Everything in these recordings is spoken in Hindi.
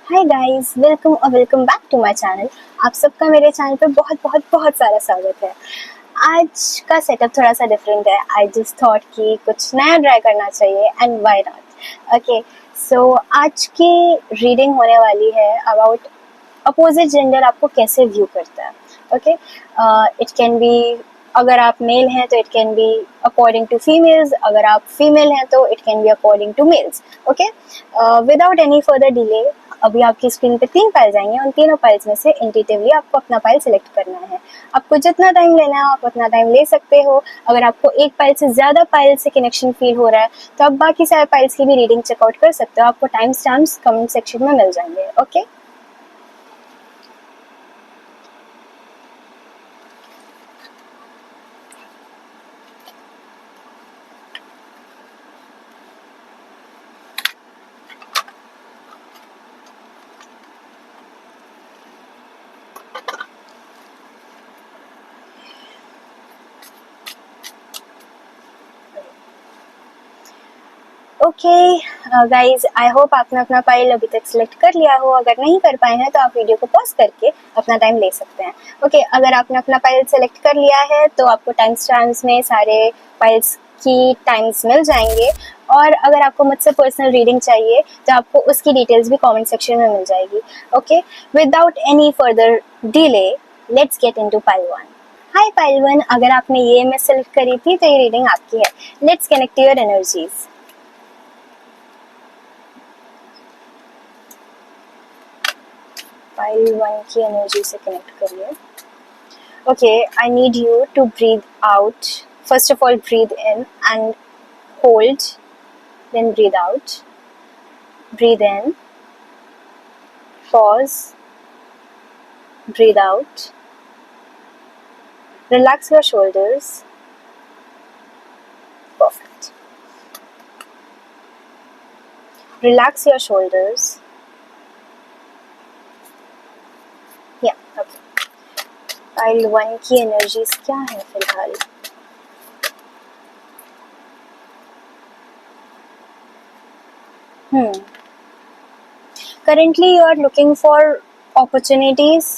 हाय गाइस, वेलकम और welcome back to my channel. आप सबका मेरे चैनल पे बहुत बहुत बहुत सारा स्वागत है। आज का सेटअप थोड़ा सा डिफरेंट है। आई जस्ट थॉट कि कुछ नया ट्राई करना चाहिए एंड व्हाई नॉट। ओके, सो आज की रीडिंग होने वाली है अबाउट अपोजिट जेंडर आपको कैसे व्यू करता है। ओके, इट कैन बी, अगर आप मेल हैं तो it can be according to females, अगर आप फीमेल हैं तो it can be according to males. Okay, without any further delay अभी आपकी स्क्रीन पे 3 फाइल्स आएंगे। उन तीनों फाइल्स में से इंट्यूटिवली आपको अपना फाइल सिलेक्ट करना है। आपको जितना टाइम लेना है आप उतना टाइम ले सकते हो। अगर आपको एक फाइल से ज़्यादा फाइल से कनेक्शन फील हो रहा है तो आप बाकी सारे फाइल्स की भी रीडिंग चेकआउट कर सकते हो। आपको टाइम स्टैम्प्स कमेंट सेक्शन में मिल जाएंगे। Okay, okay guys, I hope आपने अपना फाइल अभी तक सिलेक्ट कर लिया हो। अगर नहीं कर पाए हैं तो आप वीडियो को पॉज करके अपना टाइम ले सकते हैं। ओके, अगर आपने अपना फाइल सेलेक्ट कर लिया है तो आपको टाइम स्टैम्प्स में सारे फाइल्स की टाइम्स मिल जाएंगे। और अगर आपको मुझसे पर्सनल रीडिंग चाहिए तो आपको उसकी डिटेल्स भी कमेंट सेक्शन में मिल जाएगी। Okay, without any further delay let's get into file 1। Hi file 1, अगर आपने ये इमेज सेलेक्ट करी थी तो ये रीडिंग आपकी है। Let's connect your energies. Pile 1 की एनर्जी से कनेक्ट करिए। Okay, I need you to breathe out. First of all breathe in and hold, then breathe out. Breathe in, pause, breathe out. Relax your shoulders. Perfect. Relax your shoulders. Yeah, okay. File 1 की एनर्जीज क्या है फिलहाल? Currently you are looking for opportunities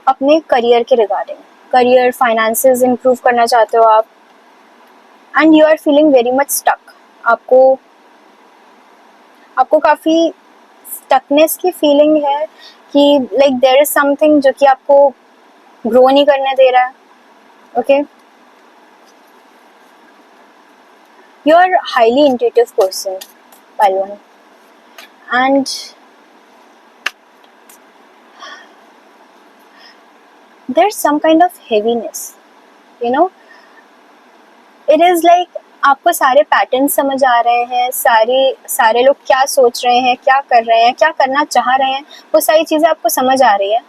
अपने करियर के रिगार्डिंग। करियर, फाइनेंसेस इम्प्रूव करना चाहते हो आप and you are feeling very much stuck. आपको आपको काफ़ी स्टकनेस की फीलिंग है कि लाइक देयर इज समथिंग जो कि आपको ग्रो नहीं करने दे रहा है। Okay, you are highly intuitive person pile 1 and there is some kind of heaviness, you know, it is like आपको सारे पैटर्न समझ आ रहे हैं। सारे लोग क्या सोच रहे हैं, क्या कर रहे हैं, क्या करना चाह रहे हैं, वो सारी चीज़ें आपको समझ आ रही है,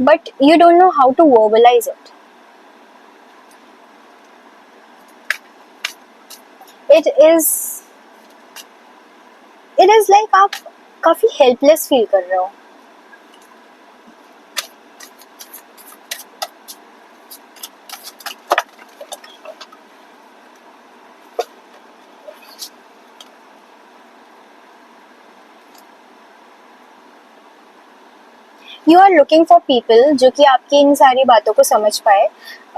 but you don't know how to verbalise it. It is like आप काफ़ी हेल्पलेस फील कर रहे हो। You are looking for people जो कि आपकी इन सारी बातों को समझ पाए,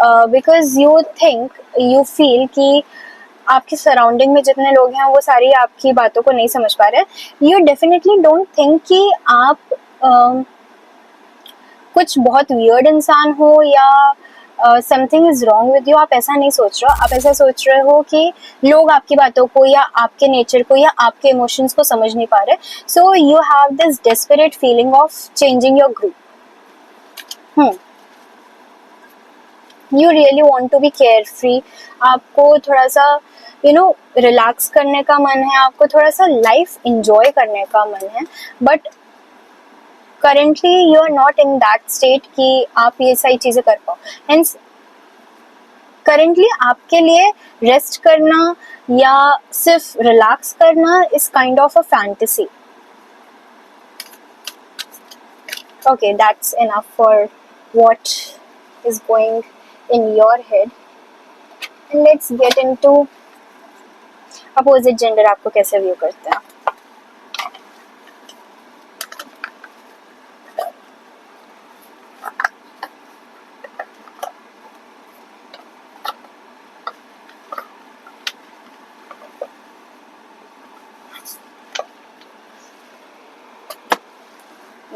बिकॉज यू फील कि आपके सराउंडिंग में जितने लोग हैं वो सारी आपकी बातों को नहीं समझ पा रहे। यू डेफिनेटली डोंट थिंक कि आप कुछ बहुत वियर्ड इंसान हो या something is wrong with you. आप ऐसा नहीं सोच रहे हो। आप ऐसा सोच रहे हो कि लोग आपकी बातों को या आपके नेचर को या आपके इमोशंस को समझ नहीं पा रहे। So you have this desperate feeling of changing your group. You really want to be carefree. आपको थोड़ा सा रिलैक्स करने का मन है। आपको थोड़ा सा लाइफ इंजॉय करने का मन है, but currently you are not in that state कि आप ये सारी चीज़ें कर पाओ। हेंस करेंटली आपके लिए रेस्ट करना या सिर्फ रिलैक्स करना is kind of a fantasy. Okay, that's enough for what is going in your head, and let's get into opposite gender आपको कैसे व्यू करता है।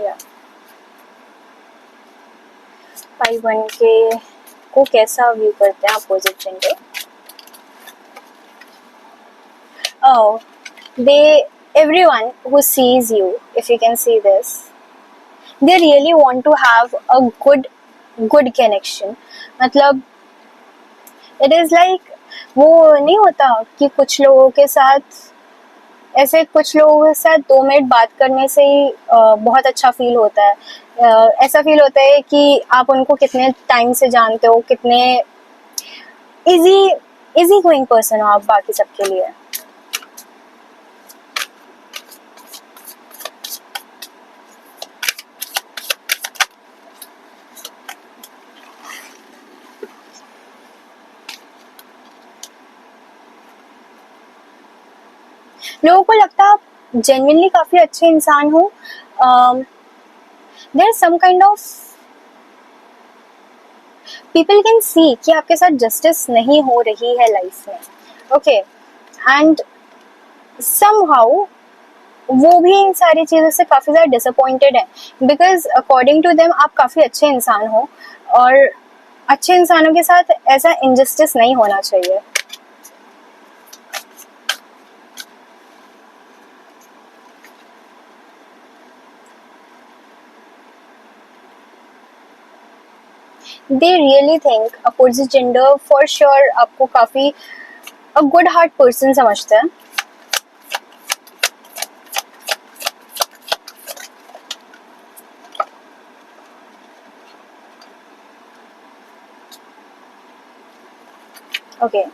या पाई 1 के को कैसा व्यू करते हैं opposite gender? Oh, everyone who sees you, if you can see this, they really want to have a good connection. मतलब it is like, वो नहीं होता कि कुछ लोगों के साथ ऐसे, कुछ लोगों के साथ 2 मिनट बात करने से ही बहुत अच्छा फील होता है. ऐसा फील होता है कि आप उनको कितने टाइम से जानते हो, कितने इजी इजी गोइंग पर्सन हो आप बाकी सबके लिए. लोगों को लगता है आप जेन्युइनली काफी अच्छे इंसान हो. There some kind of people can see कि आपके साथ जस्टिस नहीं हो रही है लाइफ में. ओके, एंड समहाउ वो भी इन सारी चीज़ों से काफ़ी ज़्यादा डिसअपॉइंटेड है, बिकॉज अकॉर्डिंग टू देम आप काफ़ी अच्छे इंसान हो, और अच्छे इंसानों के साथ ऐसा इनजस्टिस नहीं होना चाहिए. They really think opposite gender for sure आपको काफ़ी अ गुड हार्ट पर्सन समझता है. ओके,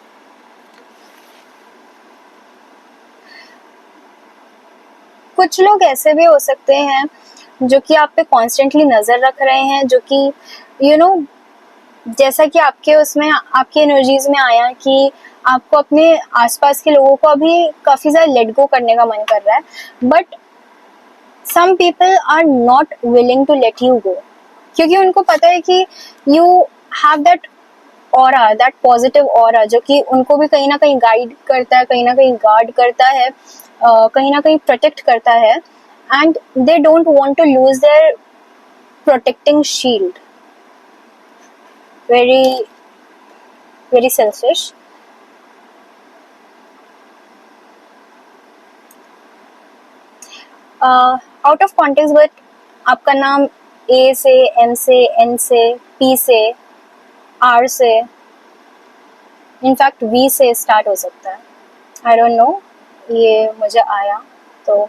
कुछ लोग ऐसे भी हो सकते हैं जो कि आप पे कॉन्स्टेंटली नज़र रख रहे हैं, जो कि यू नो जैसा कि आपके उसमें आपकी एनर्जीज में आया कि आपको अपने आसपास के लोगों को अभी काफ़ी ज़्यादा लेट गो करने का मन कर रहा है, but some people are not willing to let you go, क्योंकि उनको पता है कि you have that aura, that positive aura, जो कि उनको भी कहीं ना कहीं गाइड करता है, कहीं ना कहीं गार्ड करता है, कहीं ना कहीं प्रोटेक्ट करता है, and they don't want to lose their protecting shield. very very selfish. Out of context, but आपका नाम ए से, एम से, एन से, पी से, आर से, इनफैक्ट वी से स्टार्ट हो सकता है. आई डोंट नो, ये मुझे आया तो.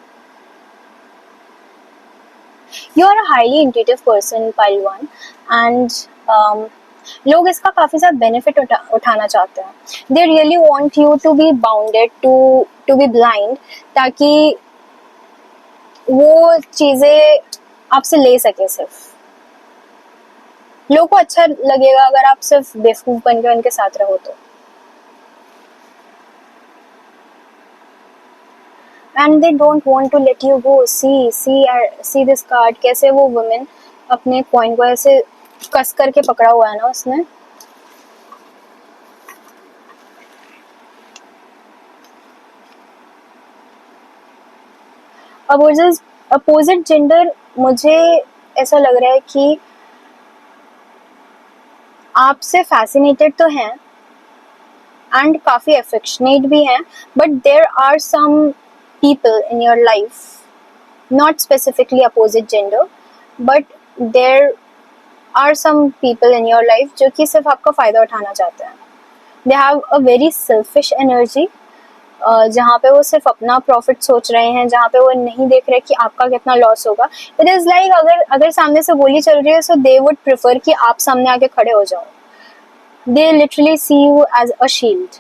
You are a highly intuitive person, pile 1, and लोग इसका काफ़ी ज़्यादा बेनिफिट उठाना चाहते हैं. They really want you to be bounded, to be blind, ताकि वो चीज़ें आपसे ले सके. सिर्फ लोगों को अच्छा लगेगा अगर आप सिर्फ बेवकूफ़ बन के उनके साथ रहो तो. And they don't want to let you go. See this card, कैसे वो वुमेन अपने पॉइंट को ऐसे कस करके पकड़ा हुआ है ना उसने. अपोजिट जेंडर, मुझे ऐसा लग रहा है कि आपसे फैसिनेटेड तो हैं एंड काफ़ी अफेक्शनेट भी हैं, but there are some people in your life, not specifically opposite gender, but there are some people in your life जो कि सिर्फ आपका फ़ायदा उठाना चाहते हैं. They have a very selfish energy, जहाँ पे वो सिर्फ अपना प्रॉफिट सोच रहे हैं, जहाँ पे वो नहीं देख रहे कि आपका कितना लॉस होगा. इट इज़ लाइक, अगर सामने से गोली चल रही है, सो दे वुड प्रेफर कि आप सामने आके खड़े हो जाओ. They literally see you as a shield,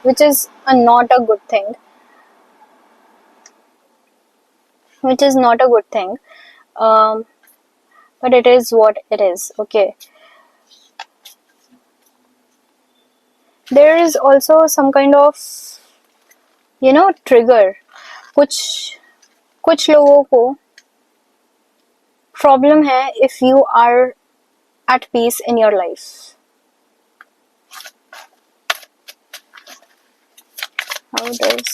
which is not a good thing, which is not a good thing, but it is what it is. Okay, there is also some kind of trigger. कुछ लोगों को प्रॉब्लम है if you are at peace in your life. How does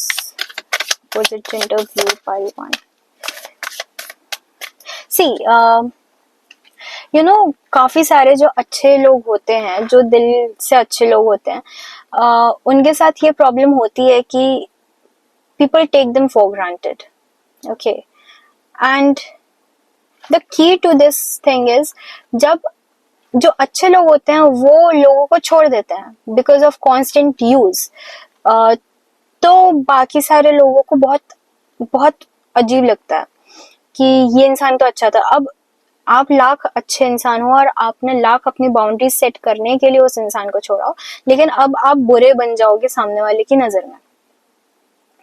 opposite gender view pile 1? सी काफी सारे जो अच्छे लोग होते हैं, जो दिल से अच्छे लोग होते हैं, उनके साथ ये प्रॉब्लम होती है कि people take them for granted. Okay, and the key to this thing is, जब जो अच्छे लोग होते हैं वो लोगों को छोड़ देते हैं बिकॉज ऑफ कॉन्स्टेंट यूज, तो बाकी सारे लोगों को बहुत बहुत अजीब लगता है कि ये इंसान तो अच्छा था। अब आप लाख अच्छे इंसान हो और आपने लाख अपनी बाउंड्री सेट करने के लिए उस इंसान को छोड़ा, लेकिन अब आप बुरे बन जाओगे सामने वाले की नजर में,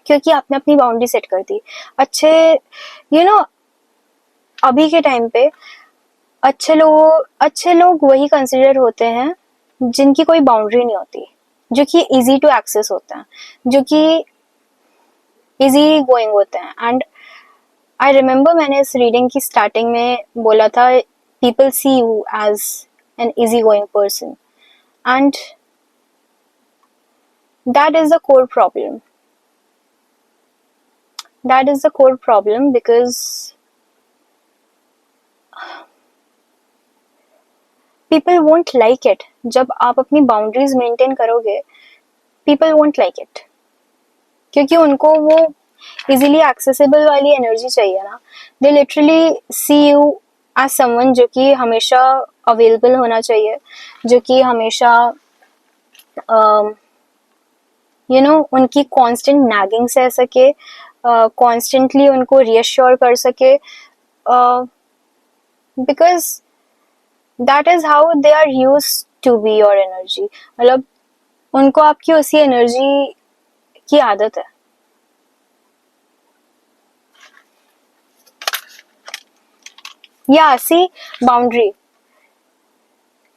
क्योंकि आपने अपनी बाउंड्री सेट कर दी। अच्छे अभी के टाइम पे अच्छे लोग वही कंसिडर होते हैं जिनकी कोई बाउंड्री नहीं होती, जो कि इजी टू एक्सेस होते हैं, जो कि इजी गोइंग होते हैं। एंड आई रिमेम्बर मैंने इस रीडिंग की स्टार्टिंग में बोला था, people see you as an easy going person, and that is the core problem. That is the core problem, because people won't like it. जब आप अपनी boundaries maintain करोगे, people won't like it, क्योंकि उनको वो easily accessible वाली energy चाहिए ना। They literally see you as someone जो कि हमेशा available होना चाहिए, जो कि हमेशा उनकी constant nagging सह सके, कॉन्स्टेंटली उनको रीअश्योर कर सके, because that is how they are used to be your energy. मतलब उनको आपकी उसी एनर्जी की आदत है। या see boundary,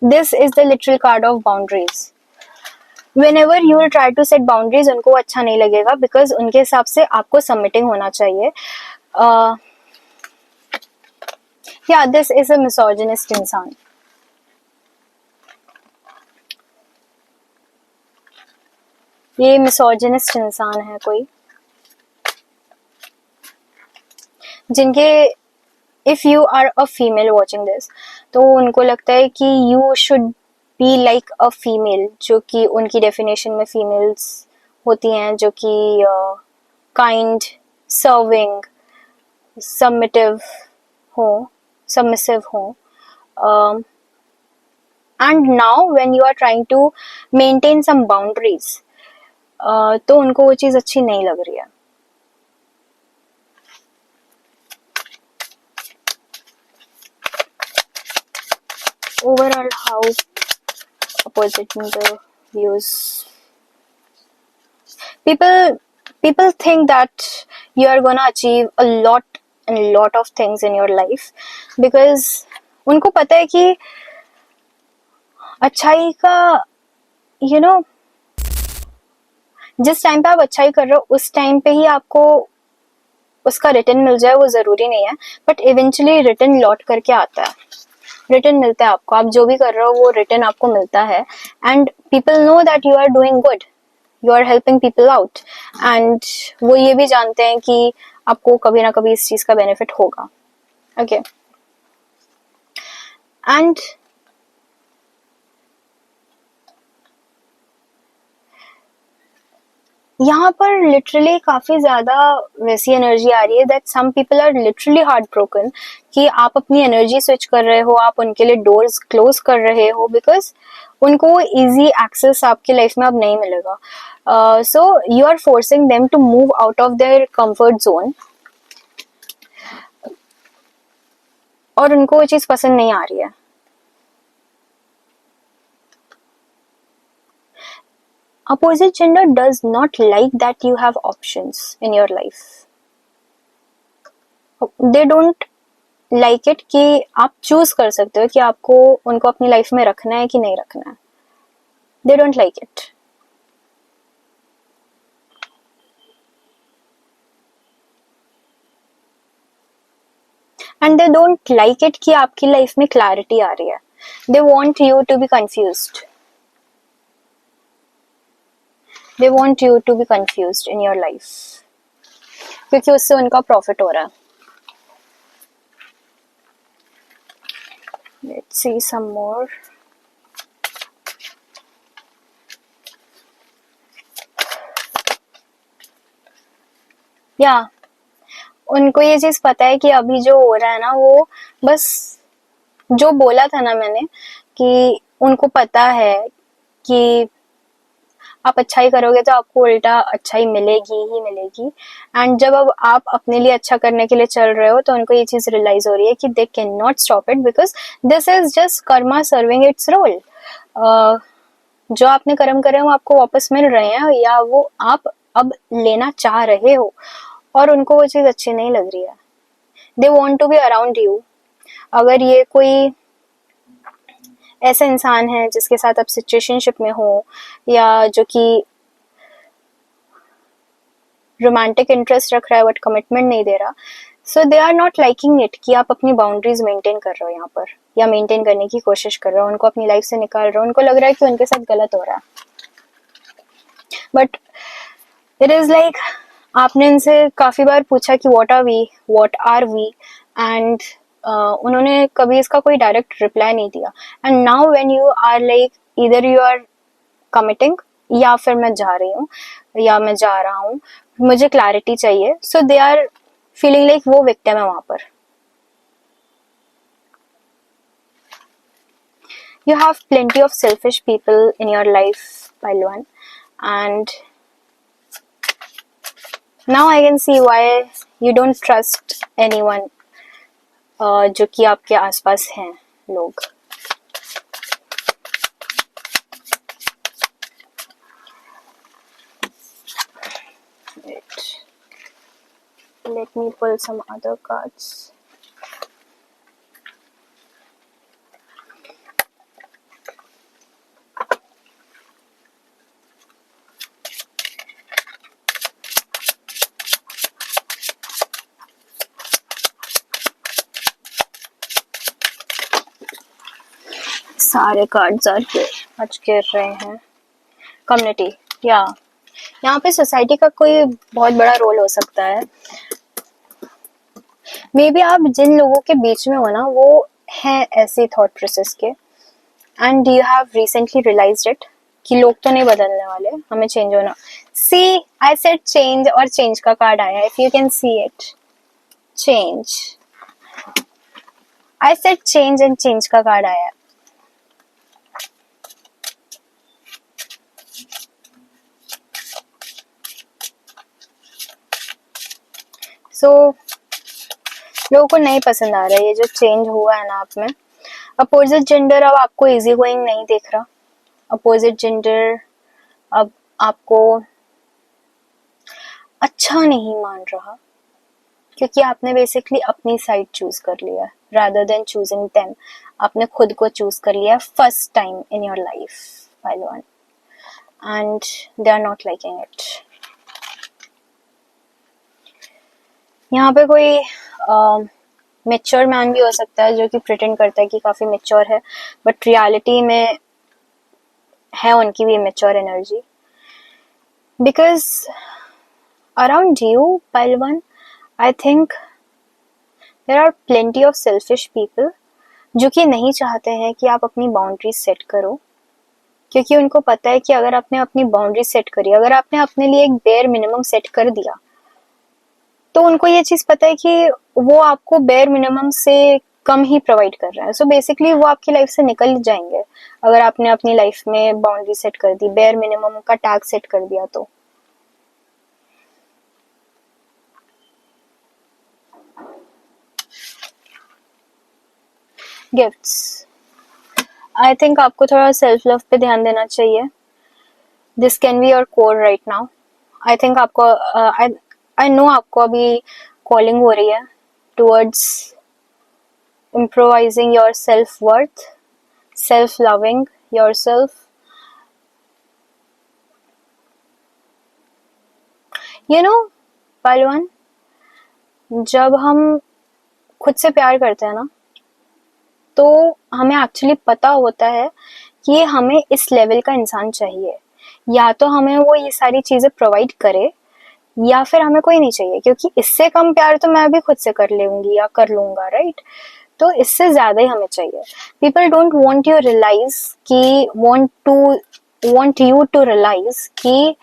this is the literal card of boundaries. Whenever you will try to set boundaries, उनको अच्छा नहीं लगेगा, बिकॉज उनके हिसाब से आपको सबमिटिंग होना चाहिए। या दिस इज अ मिसोजिनिस्ट इंसान। ये मिसोजिनिस्ट इंसान है कोई, जिनके if you are a female watching this, तो उनको लगता है कि you should be like a female, जो कि उनकी डेफिनेशन में फीमेल्स होती हैं जो कि काइंड, सर्विंग, सबमिटिव हो, सबमिसिव हो। And now when you are trying to maintain some boundaries, तो उनको वो चीज अच्छी नहीं लग रही है। Overall, how opposite gender views, people think that you are gonna achieve a lot of things in your life, because उनको पता है कि अच्छाई का जिस टाइम पे आप अच्छाई कर रहे हो उस टाइम पे ही आपको उसका रिटर्न मिल जाए, वो जरूरी नहीं है, बट इवेंचुअली रिटर्न लौट करके आता है, रिटर्न मिलता है आपको। आप जो भी कर रहे हो वो रिटर्न आपको मिलता है, and people know that you are doing good, you are helping people out, and वो ये भी जानते हैं कि आपको कभी ना कभी इस चीज का बेनिफिट होगा। ओके, एंड यहाँ पर लिटरली काफी ज्यादा वैसी एनर्जी आ रही है that some people are literally heart broken, कि आप अपनी एनर्जी स्विच कर रहे हो, आप उनके लिए डोर्स क्लोज कर रहे हो, बिकॉज उनको वो इजी एक्सेस आपकी लाइफ में अब नहीं मिलेगा। So you are forcing them to move out of their comfort zone, और उनको वो चीज पसंद नहीं आ रही है। Opposite gender does not like that you have options in your life. They don't like it कि आप चूज कर सकते हो कि आपको उनको अपनी लाइफ में रखना है कि नहीं रखना है। They don't like it. And they don't like it कि आपकी लाइफ में क्लैरिटी आ रही है। They want you to be confused. They want you to be confused in your life, क्योंकि उससे उनका प्रॉफिट हो रहा है। Let's see some more. या उनको ये चीज पता है कि अभी जो हो रहा है ना, वो बस जो बोला था ना मैंने, कि उनको पता है कि आप अच्छाई करोगे तो आपको उल्टा अच्छाई मिलेगी ही मिलेगी। एंड जब अब आप अपने लिए अच्छा करने के लिए चल रहे हो तो उनको ये चीज रियलाइज हो रही है कि they can not stop it, because this is just karma serving its role. जो आपने कर्म करे वो आपको वापस मिल रहे हैं, या वो आप अब लेना चाह रहे हो, और उनको वो चीज अच्छी नहीं लग रही है। They want to be around you. अगर ये कोई ऐसा इंसान है जिसके साथ आप सिचुएशनशिप में हो, या जो कि रोमांटिक इंटरेस्ट रख रहा है बट कमिटमेंट नहीं दे रहा, so they are not liking it कि आप अपनी बाउंड्रीज मेंटेन कर रहे हो यहाँ पर, या मेंटेन करने की कोशिश कर रहे हो, उनको अपनी लाइफ से निकाल रहे हो, उनको लग रहा है कि उनके साथ गलत हो रहा है। बट इट इज लाइक आपने इनसे काफी बार पूछा कि व्हाट आर वी, एंड उन्होंने कभी इसका कोई डायरेक्ट रिप्लाई नहीं दिया। And now when you are like इधर यू आर कमिटिंग, या फिर मैं जा रही हूँ या मैं जा रहा हूँ, मुझे क्लैरिटी चाहिए, सो दे आर फीलिंग लाइक वो विक्टिम है वहां पर। You have plenty of selfish people in your life, Palwan, and now I can see why you don't trust anyone जो कि आपके आसपास हैं लोग। Let me pull some other cards. सारे कार्ड्स आज गिर रहे हैं। कम्युनिटी, या यहाँ पे सोसाइटी का कोई बहुत बड़ा रोल हो सकता है। मे बी आप जिन लोगों के बीच में हो ना, वो हैं ऐसे थॉट प्रोसेस के, and you have recently realised it कि लोग तो नहीं बदलने वाले, हमें चेंज होना। सी, आई सेड चेंज, और चेंज का कार्ड आया, if you can see it. Change, I said change, and change का कार्ड आया। सो लोगों को नहीं पसंद आ रहा है ये जो चेंज हुआ है ना आप में। अपोजिट जेंडर अब आपको इजी गोइंग नहीं देख रहा। अपोजिट जेंडर अब आपको अच्छा नहीं मान रहा, क्योंकि आपने बेसिकली अपनी साइड चूज कर लिया रादर देन चूजिंग देम। आपने खुद को चूज कर लिया first time in your life, पहलवान, and they are not liking it. यहाँ पे कोई मैच्योर मैन भी हो सकता है जो कि प्रिटेंड करता है कि काफी मैच्योर है, बट रियलिटी में है उनकी भी mature energy. Because around you, पहलवान, I think there are plenty of selfish people जो कि नहीं चाहते हैं कि आप अपनी बाउंड्री सेट करो, क्योंकि उनको पता है कि अगर आपने अपनी बाउंड्री सेट करी, अगर आपने अपने लिए एक बेयर मिनिमम सेट कर दिया, तो उनको ये चीज पता है कि वो आपको बेयर मिनिमम से कम ही प्रोवाइड कर रहा है। सो बेसिकली वो आपकी लाइफ से निकल जाएंगे अगर आपने अपनी लाइफ में बाउंड्री सेट कर दी, बेयर मिनिमम का टैग सेट कर दिया। तो गिफ्ट्स, आई थिंक आपको थोड़ा सेल्फ लव पे ध्यान देना चाहिए। This can be your core right now. I think आपको आई नो आपको अभी कॉलिंग हो रही है towards improvising your self worth, self loving your self. You know पहलवान, जब हम खुद से प्यार करते हैं ना, तो हमें एक्चुअली पता होता है कि हमें इस लेवल का इंसान चाहिए। या तो हमें वो ये सारी चीजें प्रोवाइड करे, या फिर हमें कोई नहीं चाहिए, क्योंकि इससे कम प्यार तो मैं भी खुद से कर लूंगी या कर लूंगा, राइट। तो इससे ज़्यादा ही हमें चाहिए. People don't want you realize कि want you to realize कि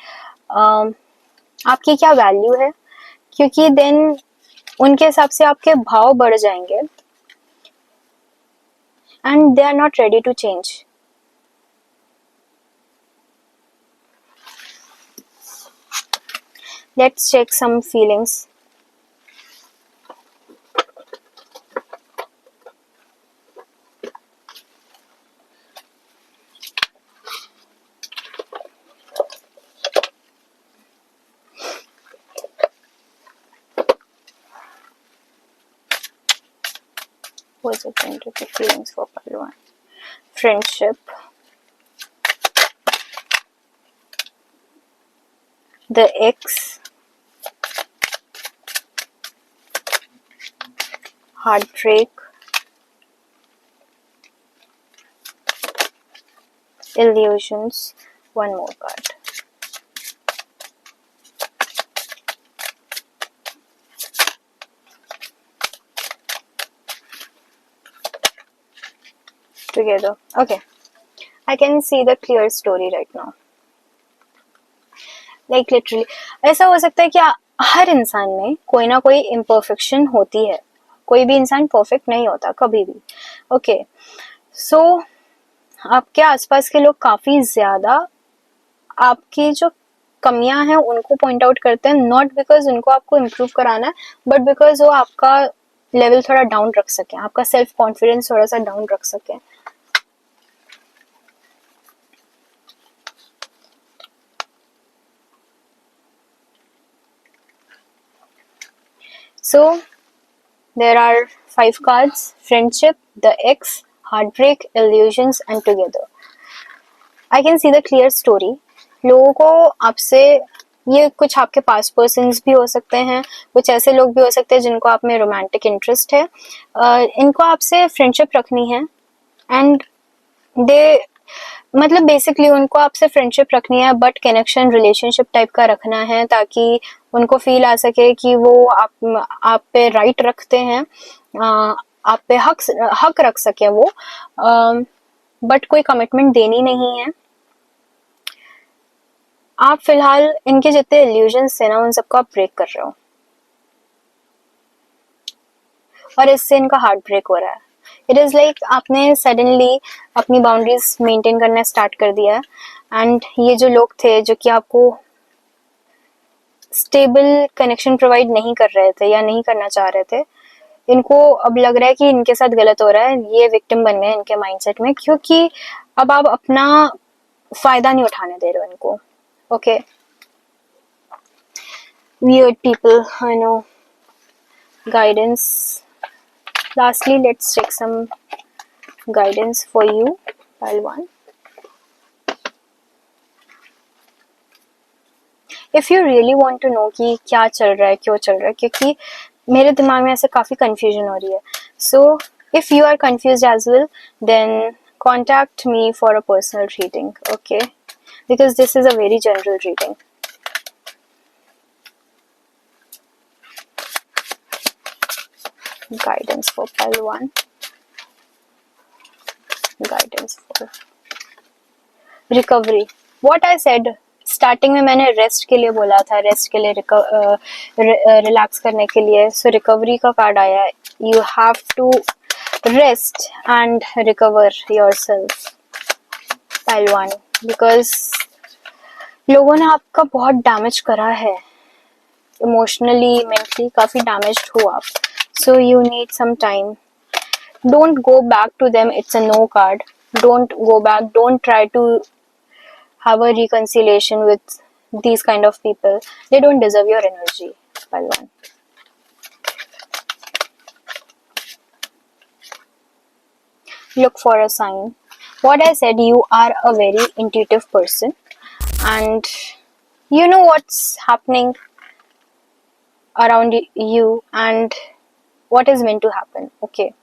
आपकी क्या वैल्यू है, क्योंकि देन उनके हिसाब से आपके भाव बढ़ जाएंगे and they are not ready to change. Let's check some feelings. Positive feelings for pile 1. Friendship, the ex, heartbreak, illusions. One more card. Together. Okay, I can see the clear story right now. Like literally, ऐसा हो सकता है कि हर इंसान में कोई ना कोई इम्परफेक्शन होती है. कोई भी इंसान परफेक्ट नहीं होता कभी भी. ओके, सो आपके आसपास के लोग काफी ज्यादा आपकी जो कमियां हैं उनको पॉइंट आउट करते हैं, नॉट बिकॉज उनको आपको इम्प्रूव कराना है, बट बिकॉज वो आपका लेवल थोड़ा डाउन रख सके, आपका सेल्फ कॉन्फिडेंस थोड़ा सा डाउन रख सके. So there are 5 cards: friendship, the ex, heartbreak, illusions and together. I can see the clear story. लोगों को आपसे, ये कुछ आपके पास पर्सन्स भी हो सकते हैं, कुछ ऐसे लोग भी हो सकते हैं जिनको आप में रोमांटिक इंटरेस्ट है. इनको आपसे फ्रेंडशिप रखनी है एंड दे, मतलब बेसिकली उनको आपसे फ्रेंडशिप रखनी है, बट कनेक्शन रिलेशनशिप टाइप का रखना है ताकि उनको फील आ सके कि वो आप पे राइट रखते हैं, आप पे हक रख सके वो, बट कोई कमिटमेंट देनी नहीं है. आप फिलहाल इनके जितने इल्यूजन्स थे ना उन सबको आप ब्रेक कर रहे हो और इससे इनका हार्ट ब्रेक हो रहा है. इट इज लाइक आपने सडनली अपनी बाउंड्रीज मेंटेन करना स्टार्ट कर दिया है एंड ये जो लोग थे जो कि आपको स्टेबल कनेक्शन प्रोवाइड नहीं कर रहे थे या नहीं करना चाह रहे थे, इनको अब लग रहा है कि इनके साथ गलत हो रहा है. ये विक्टिम बन गए इनके माइंडसेट में, क्योंकि अब आप अपना फायदा नहीं उठाने दे रहे हो इनको. Okay, weird people, I know. Guidance. Lastly, let's check some guidance for you, pile 1. If you really want to know कि क्या चल रहा है, क्यों चल रहा है, क्योंकि मेरे दिमाग में ऐसे काफ़ी confusion हो रही है. So, if you are confused as well, then contact me for a personal reading, okay? Because this is a very general reading. Guidance for pile 1. Guidance for recovery. What I said starting में मैंने रेस्ट के लिए बोला था, रेस्ट के लिए रिलैक्स करने के लिए. सो रिकवरी का कार्ड आया है. You have to rest and recover yourself, pile 1, because लोगों ने आपका बहुत डैमेज करा है इमोशनली, मेंटली काफी डैमेज्ड हो आप. So you need some time. Don't go back to them. It's a no card. Don't go back. Don't try to have a reconciliation with these kind of people. They don't deserve your energy, pile 1. Look for a sign. What I said, you are a very intuitive person and you know what's happening around you and what is meant to happen. Okay,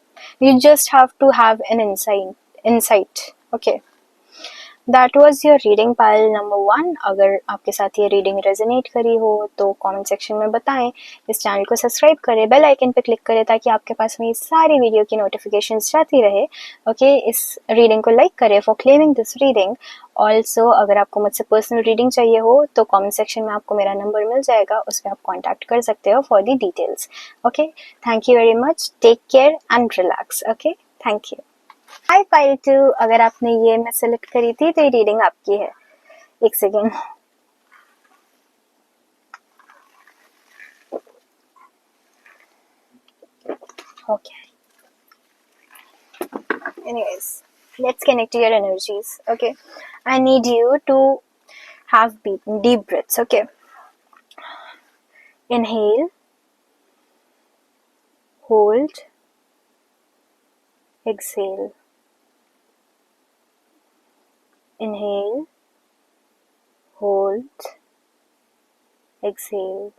you just have to have an insight. Okay, that was your reading pile number 1। अगर आपके साथ ये रीडिंग रेजोनेट करी हो तो कमेंट सेक्शन में बताएं। इस चैनल को सब्सक्राइब करें, बेल आइकन पर क्लिक करें ताकि आपके पास मेरी सारी वीडियो की नोटिफिकेशंस जाती रहे। ओके, इस रीडिंग को लाइक करें for claiming this reading. Also अगर आपको मुझसे पर्सनल रीडिंग चाहिए हो तो कमेंट सेक्शन में आपको मेरा नंबर मिल जाएगा, उस पर आप कॉन्टैक्ट कर सकते हो for the details. Okay, thank you very much, take care and relax. Okay, thank you. Hi pile 2, अगर आपने ये मैं सेलेक्ट करी थी तो ये रीडिंग आपकी है। एक second. Okay, anyways, let's connect to your energies. Okay, I need you to have deep breaths. Okay, inhale, hold, exhale. Inhale, hold, exhale.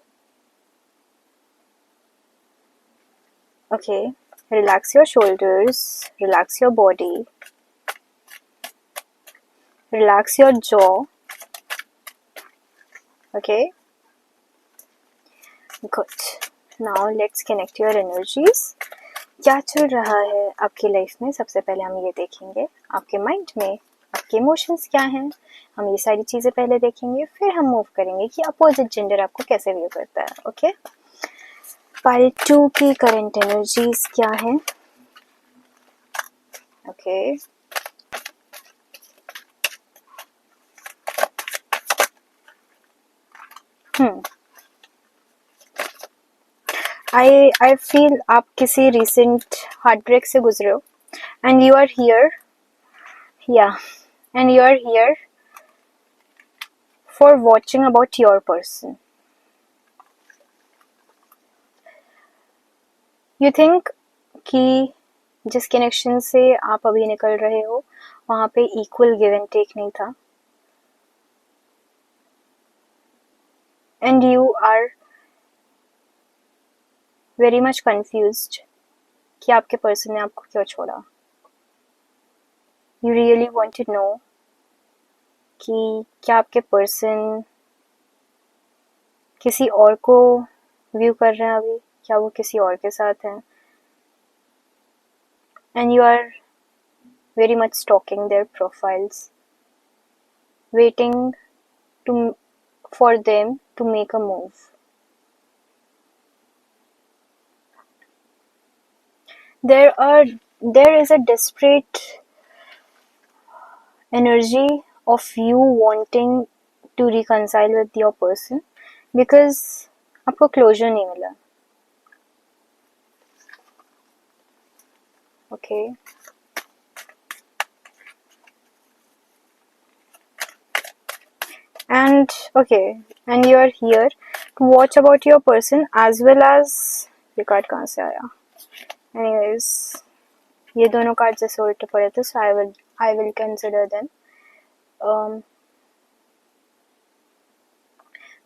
Okay, relax your shoulders, relax your body, relax your jaw. Okay, good. Now let's connect your energies. क्या चल रहा है आपकी लाइफ में, सबसे पहले हम ये देखेंगे। आपके माइंड में आपके इमोशंस क्या हैं, हम ये सारी चीज़ें पहले देखेंगे, फिर हम मूव करेंगे कि अपोजिट जेंडर आपको कैसे व्यू करता है। ओके, पार्ट 2 की करंट एनर्जीज क्या है। ओके, आई फील आप किसी रिसेंट हार्ट ब्रेक से गुजरे हो एंड यू आर हियर, या and you are here for watching about your person. You think कि जिस कनेक्शन से आप अभी निकल रहे हो वहां पे इक्वल गिव एंड टेक नहीं था, and you are very much confused कि आपके पर्सन ने आपको क्यों छोड़ा। You really want to know कि क्या आपके पर्सन किसी और को व्यू कर रहे हैं अभी, क्या वो किसी और के साथ हैं, and you are very much stalking their profiles, waiting to for them to make a move. There is a desperate energy of you wanting to reconcile with your person because आपको closure नहीं मिला। Okay, and you are here to watch about your person as well as, ये कार्ड कहाँ से आया? Anyways, ये दोनों कार्ड जैसे उल्टे पड़े थे, so I will consider them.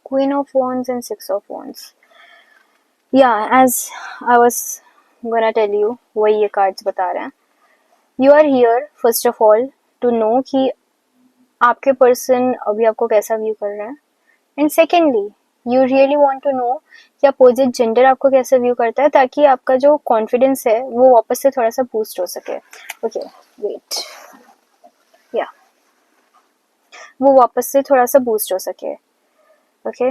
Queen of Wands and Six of Wands. Yeah, as I was gonna tell you, वही ये कार्ड्स बता रहे हैं। You are here first of all to know कि आपके पर्सन अभी आपको कैसा व्यू कर रहा है, and secondly you really want to know कि अपोजिट जेंडर आपको कैसे व्यू करता है ताकि आपका जो कॉन्फिडेंस है वो वापस से थोड़ा सा बूस्ट हो सके। ओके, वेट, या वो वापस से थोड़ा सा बूस्ट हो सके। Okay,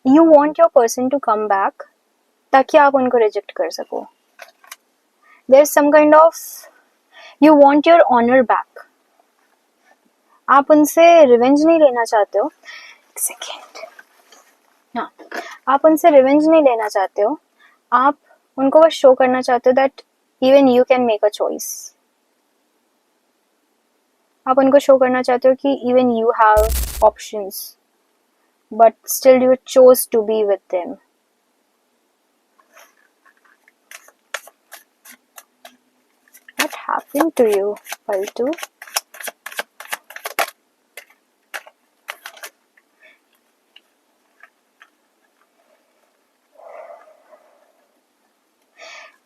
you want your person to come back ताकि आप उनको रिजेक्ट कर सको। There is some kind of, you want your honour back. आप उनसे रिवेंज नहीं लेना चाहते हो, एक सेकेंड, हाँ, आप उनसे रिवेंज नहीं लेना चाहते हो, आप उनको बस शो करना चाहते हो that even you can make a choice. आप उनको शो करना चाहते हो कि even you have options but still you chose to be with them. What happened to you, Paltu?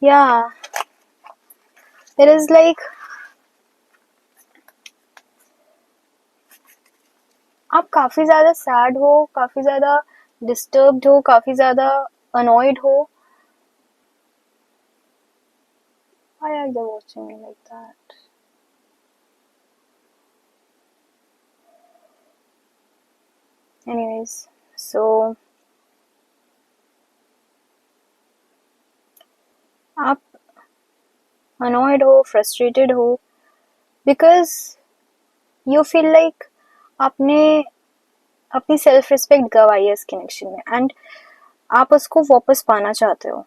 Yeah, it is like आप काफी ज्यादा सैड हो, काफी ज्यादा डिस्टर्ब्ड हो, काफी ज्यादा अनॉयड हो. Why are they watching me like that? Anyways, so आप annoyed हो, frustrated हो, because you feel like आपने अपनी सेल्फ रिस्पेक्ट गवाई है इस कनेक्शन में, एंड आप उसको वापस पाना चाहते हो.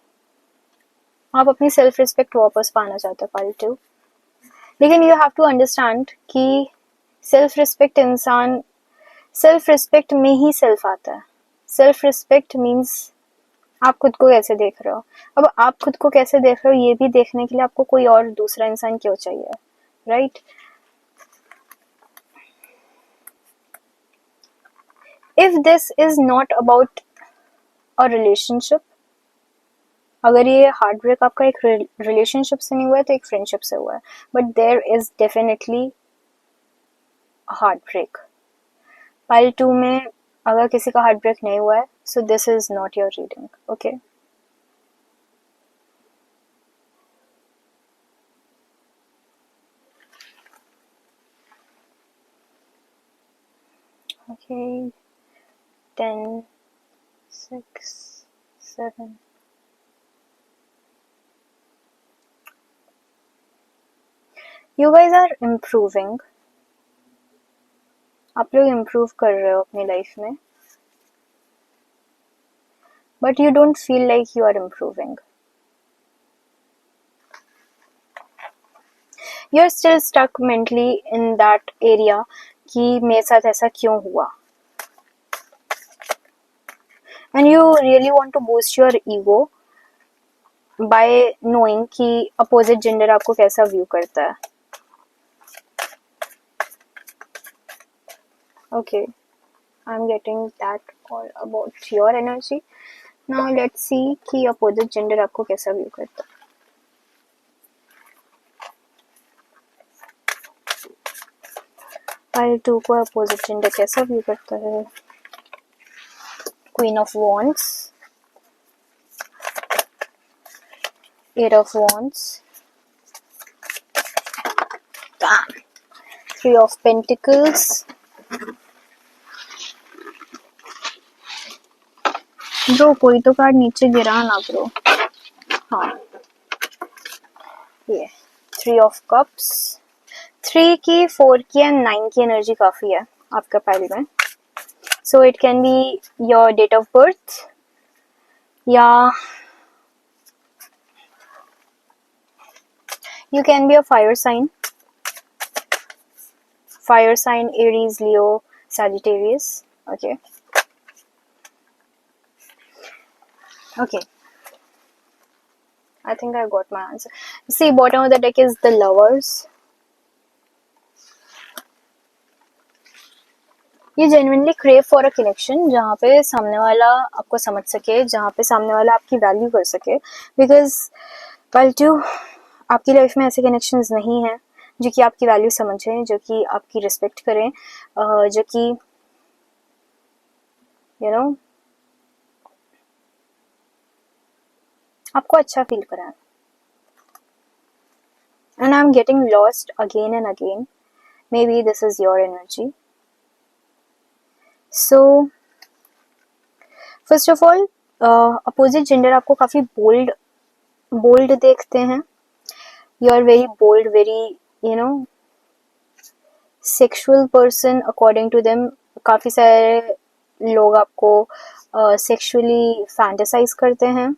आप अपनी सेल्फ रिस्पेक्ट वापस पाना चाहते हो पार्ट टू. लेकिन यू हैव टू अंडरस्टैंड कि सेल्फ रिस्पेक्ट में ही सेल्फ आता है. सेल्फ रिस्पेक्ट मीन्स आप खुद को कैसे देख रहे हो. अब आप खुद को कैसे देख रहे हो ये भी देखने के लिए आपको कोई और दूसरा इंसान क्यों चाहिए, right? If this is not about a relationship, अगर ये हार्ट ब्रेक आपका एक रिलेशनशिप से नहीं हुआ है तो एक फ्रेंडशिप से हुआ है, but there is definitely heart break. Pile 2 में अगर किसी का हार्ट ब्रेक नहीं हुआ है, so this is not your reading. Okay, okay, 10, 6, 7. You guys are improving. आप लोग इम्प्रूव कर रहे हो अपनी लाइफ में, but you don't feel like you are improving. You are still stuck mentally in that area कि मेरे साथ ऐसा क्यों हुआ, and you really want to boost your ego by knowing कि अपोजिट जेंडर आपको कैसा व्यू करता है. Okay, I'm getting that all about your energy. Now let's see कि opposite gender आपको कैसा व्यू करता है. पाइल 2 को opposite gender कैसा व्यू करता है. Queen of Wands, 8 of Wands, 3 of Pentacles, bro कोई तो कार्ड नीचे गिरा ना ब्रो. हाँ, ये 3 of Cups. 3 की, 4 की एंड 9 की एनर्जी काफी है आपका पाइल में. So it can be your date of birth, या you can be a fire sign, Aries, Leo, Sagittarius. Okay, I think I got my answer. See, bottom of the deck is the Lovers. You genuinely crave for a connection जहाँ पे सामने वाला आपको समझ सके, जहाँ पे सामने वाला आपकी वैल्यू कर सके, because while two आपकी लाइफ में ऐसे कनेक्शंस नहीं हैं जो कि आपकी वैल्यू समझें, जो कि आपकी रिस्पेक्ट करें, जो कि यू नो आपको अच्छा फील कराएं. And I'm getting lost again and again. Maybe this is your energy. So first of all, opposite gender आपको काफी bold देखते हैं. You are very bold, very sexual person according to them. काफी सारे लोग आपको sexually fantasize करते हैं.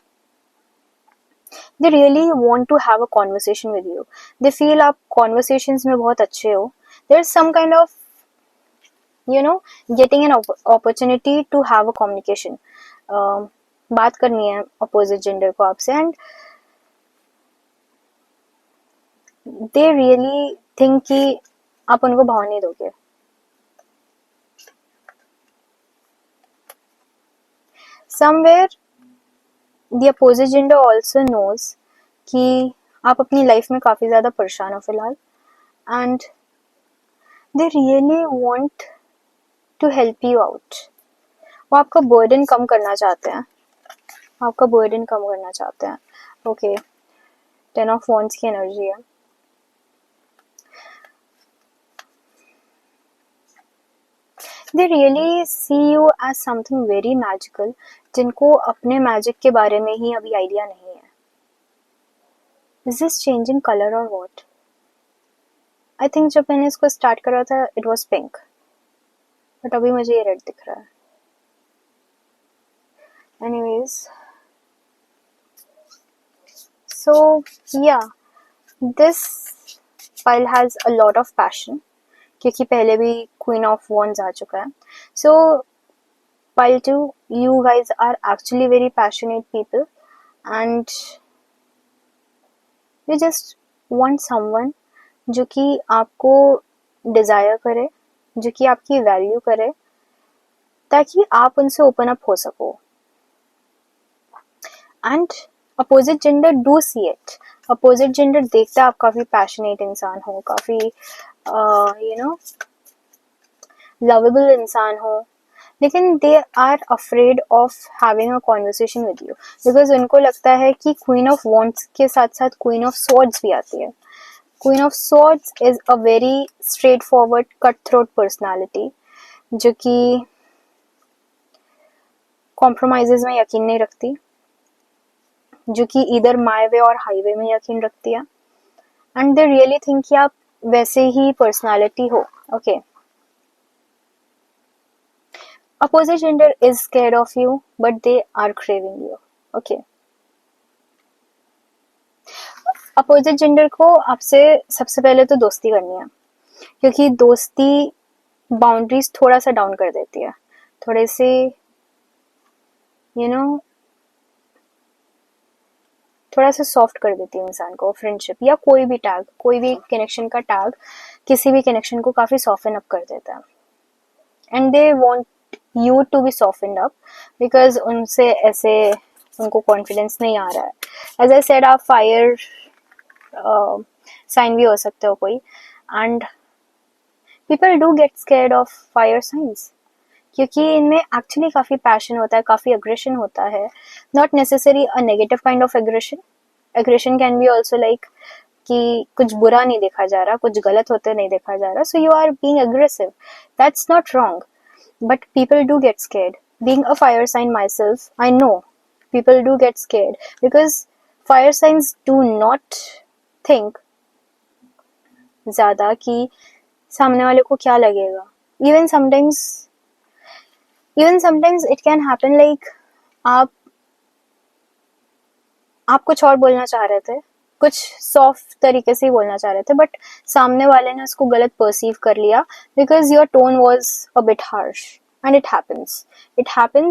They really want to have a conversation with you. They feel आप conversations में बहुत अच्छे हो. There's some kind of getting an opportunity to have a communication. बात करनी है opposite gender को आपसे, and they really think कि आप उनको भाव नहीं दोगे. Somewhere the opposite gender also knows कि आप अपनी लाइफ में काफ़ी ज़्यादा परेशान हो फिलहाल, and they really want to help you out. वो आपका बर्डन कम करना चाहते हैं, आपका बर्डन कम करना चाहते हैं। ओके, 10 ऑफ वॉन्ड्स की एनर्जी है। They really see you as something very magical, जिनको अपने मैजिक के बारे में ही अभी आइडिया नहीं है। Is this changing color or what? I think जब मैंने इसको स्टार्ट करा था it was pink, but अभी मुझे ये रेड दिख रहा है। Anyways, so yeah, this pile has a lot of passion, क्योंकि पहले भी Queen of Wands आ चुका है। So pile 2, you guys are actually very passionate people, and you just want someone जो कि आपको डिज़ायर करे, जो कि आपकी वैल्यू करे, ताकि आप उनसे ओपन अप हो सको। And opposite gender do see it, opposite gender देखता है आप काफ़ी पैशनेट इंसान हो, काफ़ी लवेबल इंसान हो, लेकिन they are afraid of having a conversation with you, because उनको लगता है कि क्वीन ऑफ वॉन्ड्स के साथ साथ क्वीन ऑफ स्वॉर्ड्स भी आती है। Queen of swords is a very straight forward cut throat personality, जो कि कॉम्प्रोमाइजेज में यकीन नहीं रखती, जो कि इधर माई वे और हाईवे में यकीन रखती है, एंड दे रियली थिंक कि आप वैसे ही पर्सनैलिटी हो। Okay, opposite gender is scared of you but they are craving you. Okay, opposite gender को आपसे सबसे पहले तो दोस्ती करनी है, क्योंकि दोस्ती बाउंड्रीज थोड़ा सा डाउन कर देती है, थोड़े से थोड़ा सा सॉफ्ट कर देती है इंसान को। फ्रेंडशिप या कोई भी टैग, कोई भी कनेक्शन का टैग किसी भी कनेक्शन को काफ़ी सॉफ्टन अप कर देता है, and they want you to be soften up, because उनसे ऐसे उनको कॉन्फिडेंस नहीं आ रहा है। एज आई सेड, आप फायर साइन भी हो सकते हो कोई, and people do get scared of fire signs, क्योंकि इनमें एक्चुअली काफ़ी पैशन होता है, काफ़ी अग्रेशन होता है, not necessary a negative kind of aggression. Aggression can be also like कि कुछ बुरा नहीं देखा जा रहा, कुछ गलत होते नहीं देखा जा रहा, so you are being aggressive, that's not wrong, but people do get scared. Being a fire sign myself, I know people do get scared because fire signs do not think ज़्यादा कि सामने वाले को क्या लगेगा। Even sometimes it can happen like आप कुछ और बोलना चाह रहे थे, कुछ सॉफ्ट तरीके से ही बोलना चाह रहे थे, बट सामने वाले ने उसको गलत परसीव कर लिया because your tone was a bit harsh, and it happens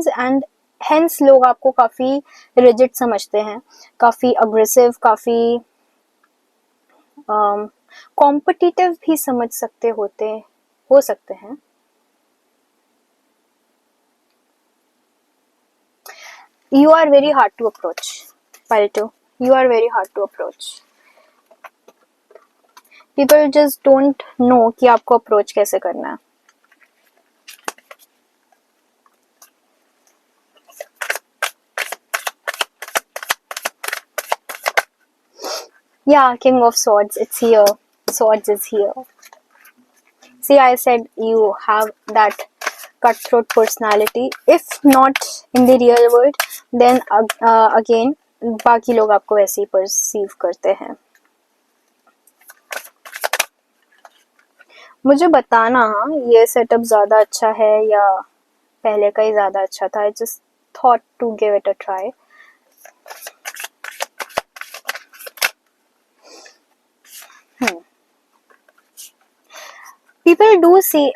and hence लोग आपको काफ़ी रिजिड समझते हैं, काफ़ी अग्रेसिव, काफ़ी कॉम्पिटिटिव भी समझ हो सकते हैं। You are very hard to approach, pile 2. You are very hard to approach. People just don't know कि आपको अप्रोच कैसे करना है। Yeah, King of Swords, it's here. Swords is here. See, I said you have that cutthroat personality. If not in the real world, then again, बाकी लोग आपको वैसे ही परसीव करते हैं। मुझे बताना ये सेटअप ज़्यादा अच्छा है या पहले का ही ज़्यादा अच्छा था। I just thought to give it a try. People do see,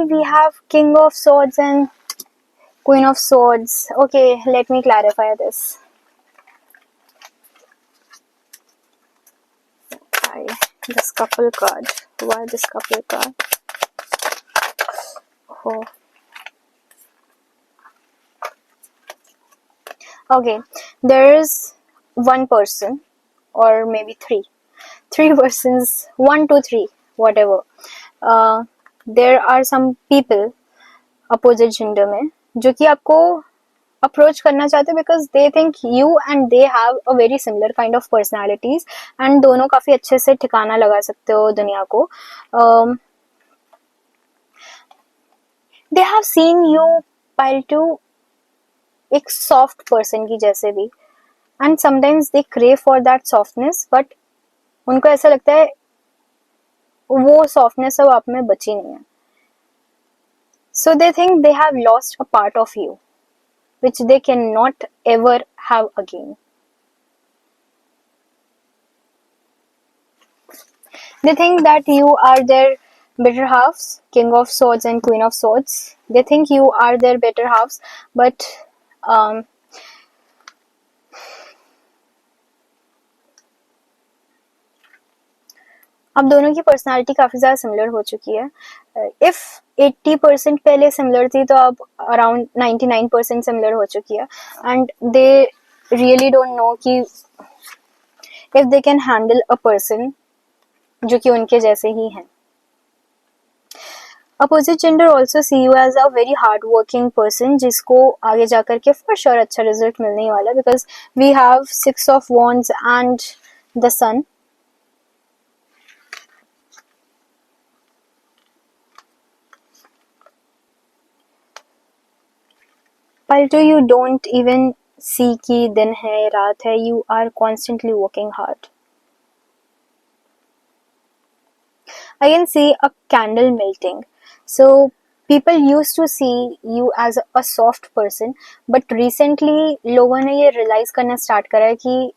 we have King of Swords and Queen of Swords. Okay, let me clarify this. Why this couple card? Why this couple card? Oh. Okay, there is one person or maybe three persons, 1 to 3, whatever. There are some people opposite gender में जो कि आपको अप्रोच करना चाहते हैं because they think you and they have a very similar kind of personalities and दोनों काफी अच्छे से ठिकाना लगा सकते हो दुनिया को. They have seen you pile two एक सॉफ्ट पर्सन की जैसे भी, and sometimes they crave for that softness, but उनको ऐसा लगता है वो सॉफ्टनेस अब आप में बची नहीं है. So they think they have lost a part of you, which they cannot ever have again. They think that you are their better halves, King of Swords and Queen of Swords. They think you are their better halves, but अब दोनों की पर्सनालिटी काफी ज्यादा सिमिलर हो चुकी है. इफ 80% पहले सिमिलर थी तो अब अराउंड 99% सिमिलर हो चुकी है, and they really don't know कि if they can handle a person जो कि उनके जैसे ही हैं. Opposite gender also see you as a very hard working person जिसको आगे जाकर के फॉर श्योर अच्छा रिजल्ट मिलने वाला, because we have 6 of Wands and the sun. Palto, you don't even see कि दिन है रात है. You are constantly working hard. I can see a candle melting. So people used to see you as a soft person, but recently लोगों ने ये realize करना start करा है कि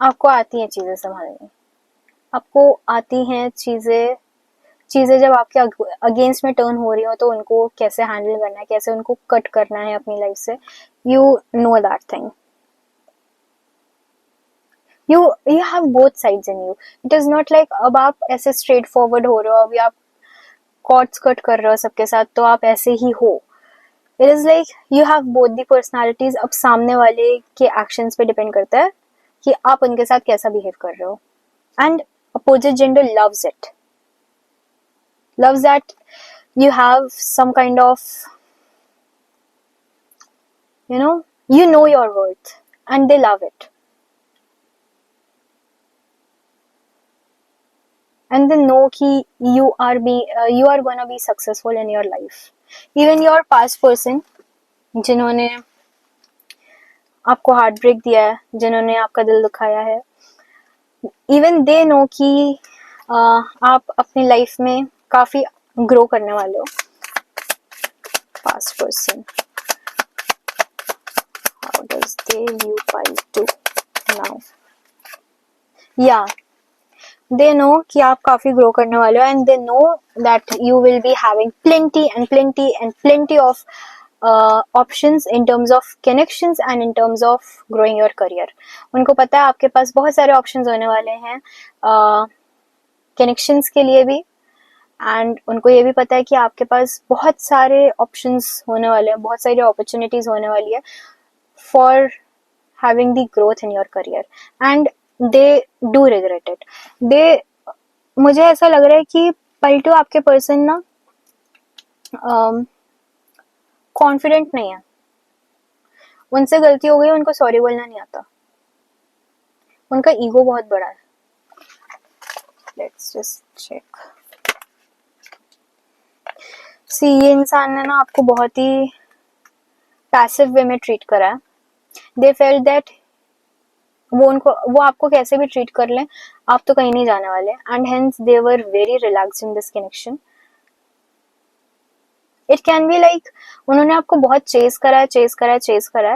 आपको आती हैं चीजें संभालनी, आपको आती हैं चीजें जब आपके अगेंस्ट में टर्न हो रही हो तो उनको कैसे हैंडल करना है, कैसे उनको कट करना है अपनी लाइफ से. You know that thing. You have both sides in you. It is not like अब आप ऐसे स्ट्रेट फॉरवर्ड हो रहे हो, अभी आप कॉर्ड्स कट कर रहे हो सबके साथ तो आप ऐसे ही हो. It is like you have both the personalities. अब सामने वाले के एक्शंस पे डिपेंड करता है कि आप उनके साथ कैसा बिहेव कर रहे हो, and opposite gender loves that you have some kind of, you know your worth, and they love it, and they know ki you are gonna be successful in your life. Even your past person जिन्होंने आपको हार्ट ब्रेक दिया है, जिन्होंने आपका दिल दुखाया है, even they know कि आप अपनी लाइफ में काफी ग्रो करने वाले हो. Past person, how does they view Palto now? या दे नो कि आप काफी ग्रो करने वाले हो, and they know that you will be having plenty of options in terms of connections and in terms of growing your career. उनको पता है आपके पास बहुत सारे ऑप्शंस होने वाले हैं कनेक्शंस के लिए भी, एंड उनको ये भी पता है कि आपके पास बहुत सारे ऑप्शंस होने वाले हैं, बहुत सारी अपॉर्चुनिटीज होने वाली है for having the growth in your career, and they do regret it. मुझे ऐसा लग रहा है कि Palto आपके पर्सन ना कॉन्फिडेंट नहीं है. उनसे गलती हो गई, उनको सॉरी बोलना नहीं आता, उनका ईगो बहुत बड़ा है. Let's just check. सी ये इंसान ने ना आपको बहुत ही पैसिव वे में ट्रीट करा है. दे फेल्ट दैट वो आपको कैसे भी ट्रीट कर लें, आप तो कहीं नहीं जाने वाले, and hence they were very relaxed in this connection. It can be like उन्होंने आपको बहुत चेस करा है,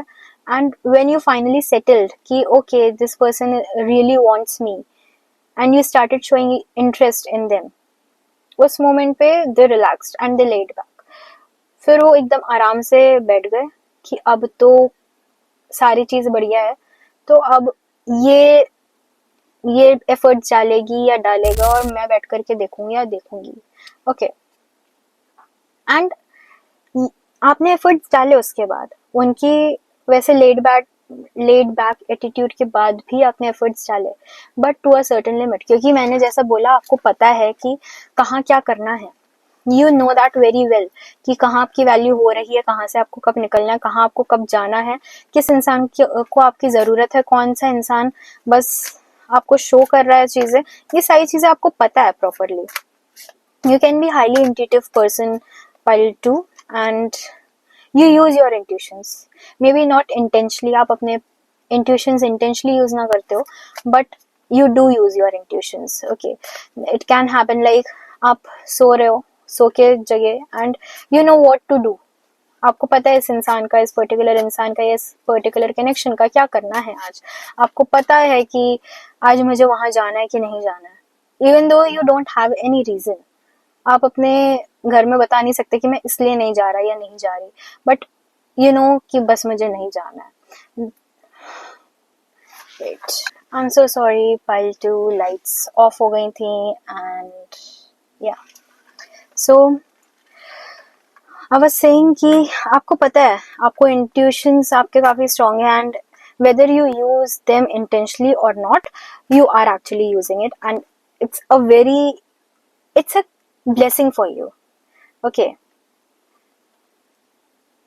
and when you finally settled कि okay this person really wants me and you started showing interest in them, उस मोमेंट पे they relaxed and they laid back. फिर वो एकदम आराम से बैठ गए कि अब तो सारी चीज बढ़िया है, तो अब ये एफर्ट डालेगी या डालेगा और मैं बैठ करके देखूंगी या देखूंगी. ओके, एंड आपने एफर्ट्स डाले, उसके बाद उनकी वैसे लेड लेड बैक एटीट्यूड के बाद भी आपने एफर्ट्स डाले, but to a certain limit, क्योंकि मैंने जैसा बोला आपको पता है कि कहाँ क्या करना है. You know that very well कि कहाँ आपकी वैल्यू हो रही है, कहाँ से आपको कब निकलना है, कहाँ आपको कब जाना है, किस इंसान को आपकी ज़रूरत है, कौन सा इंसान बस आपको शो कर रहा है चीज़ें. ये सारी चीज़ें आपको पता है properly. You can be highly intuitive person while too, and you use your intuitions. Maybe not intentionally, आप अपने intuitions intentionally use ना करते हो, but you do use your intuitions. Okay, it can happen like आप सो रहे हो, सो के जगह and you know what to do. आपको पता है इस इंसान का, इस पर्टिकुलर इंसान का, इस पर्टिकुलर कनेक्शन का क्या करना है आज. आपको पता है कि आज मुझे वहां जाना है कि नहीं जाना है, even though you don't have any reason. आप अपने घर में बता नहीं सकते कि मैं इसलिए नहीं जा रहा या नहीं जा रही, बट यू नो कि बस मुझे नहीं जाना है. Wait, I am so sorry, pile 2 lights off हो गई थी एंड या सो आई वाज सेइंग कि आपको पता है, आपको इंट्यूशंस आपके काफी स्ट्रांग है and whether you use them intentionally or not, you are actually using it, and it's a blessing for you. Okay,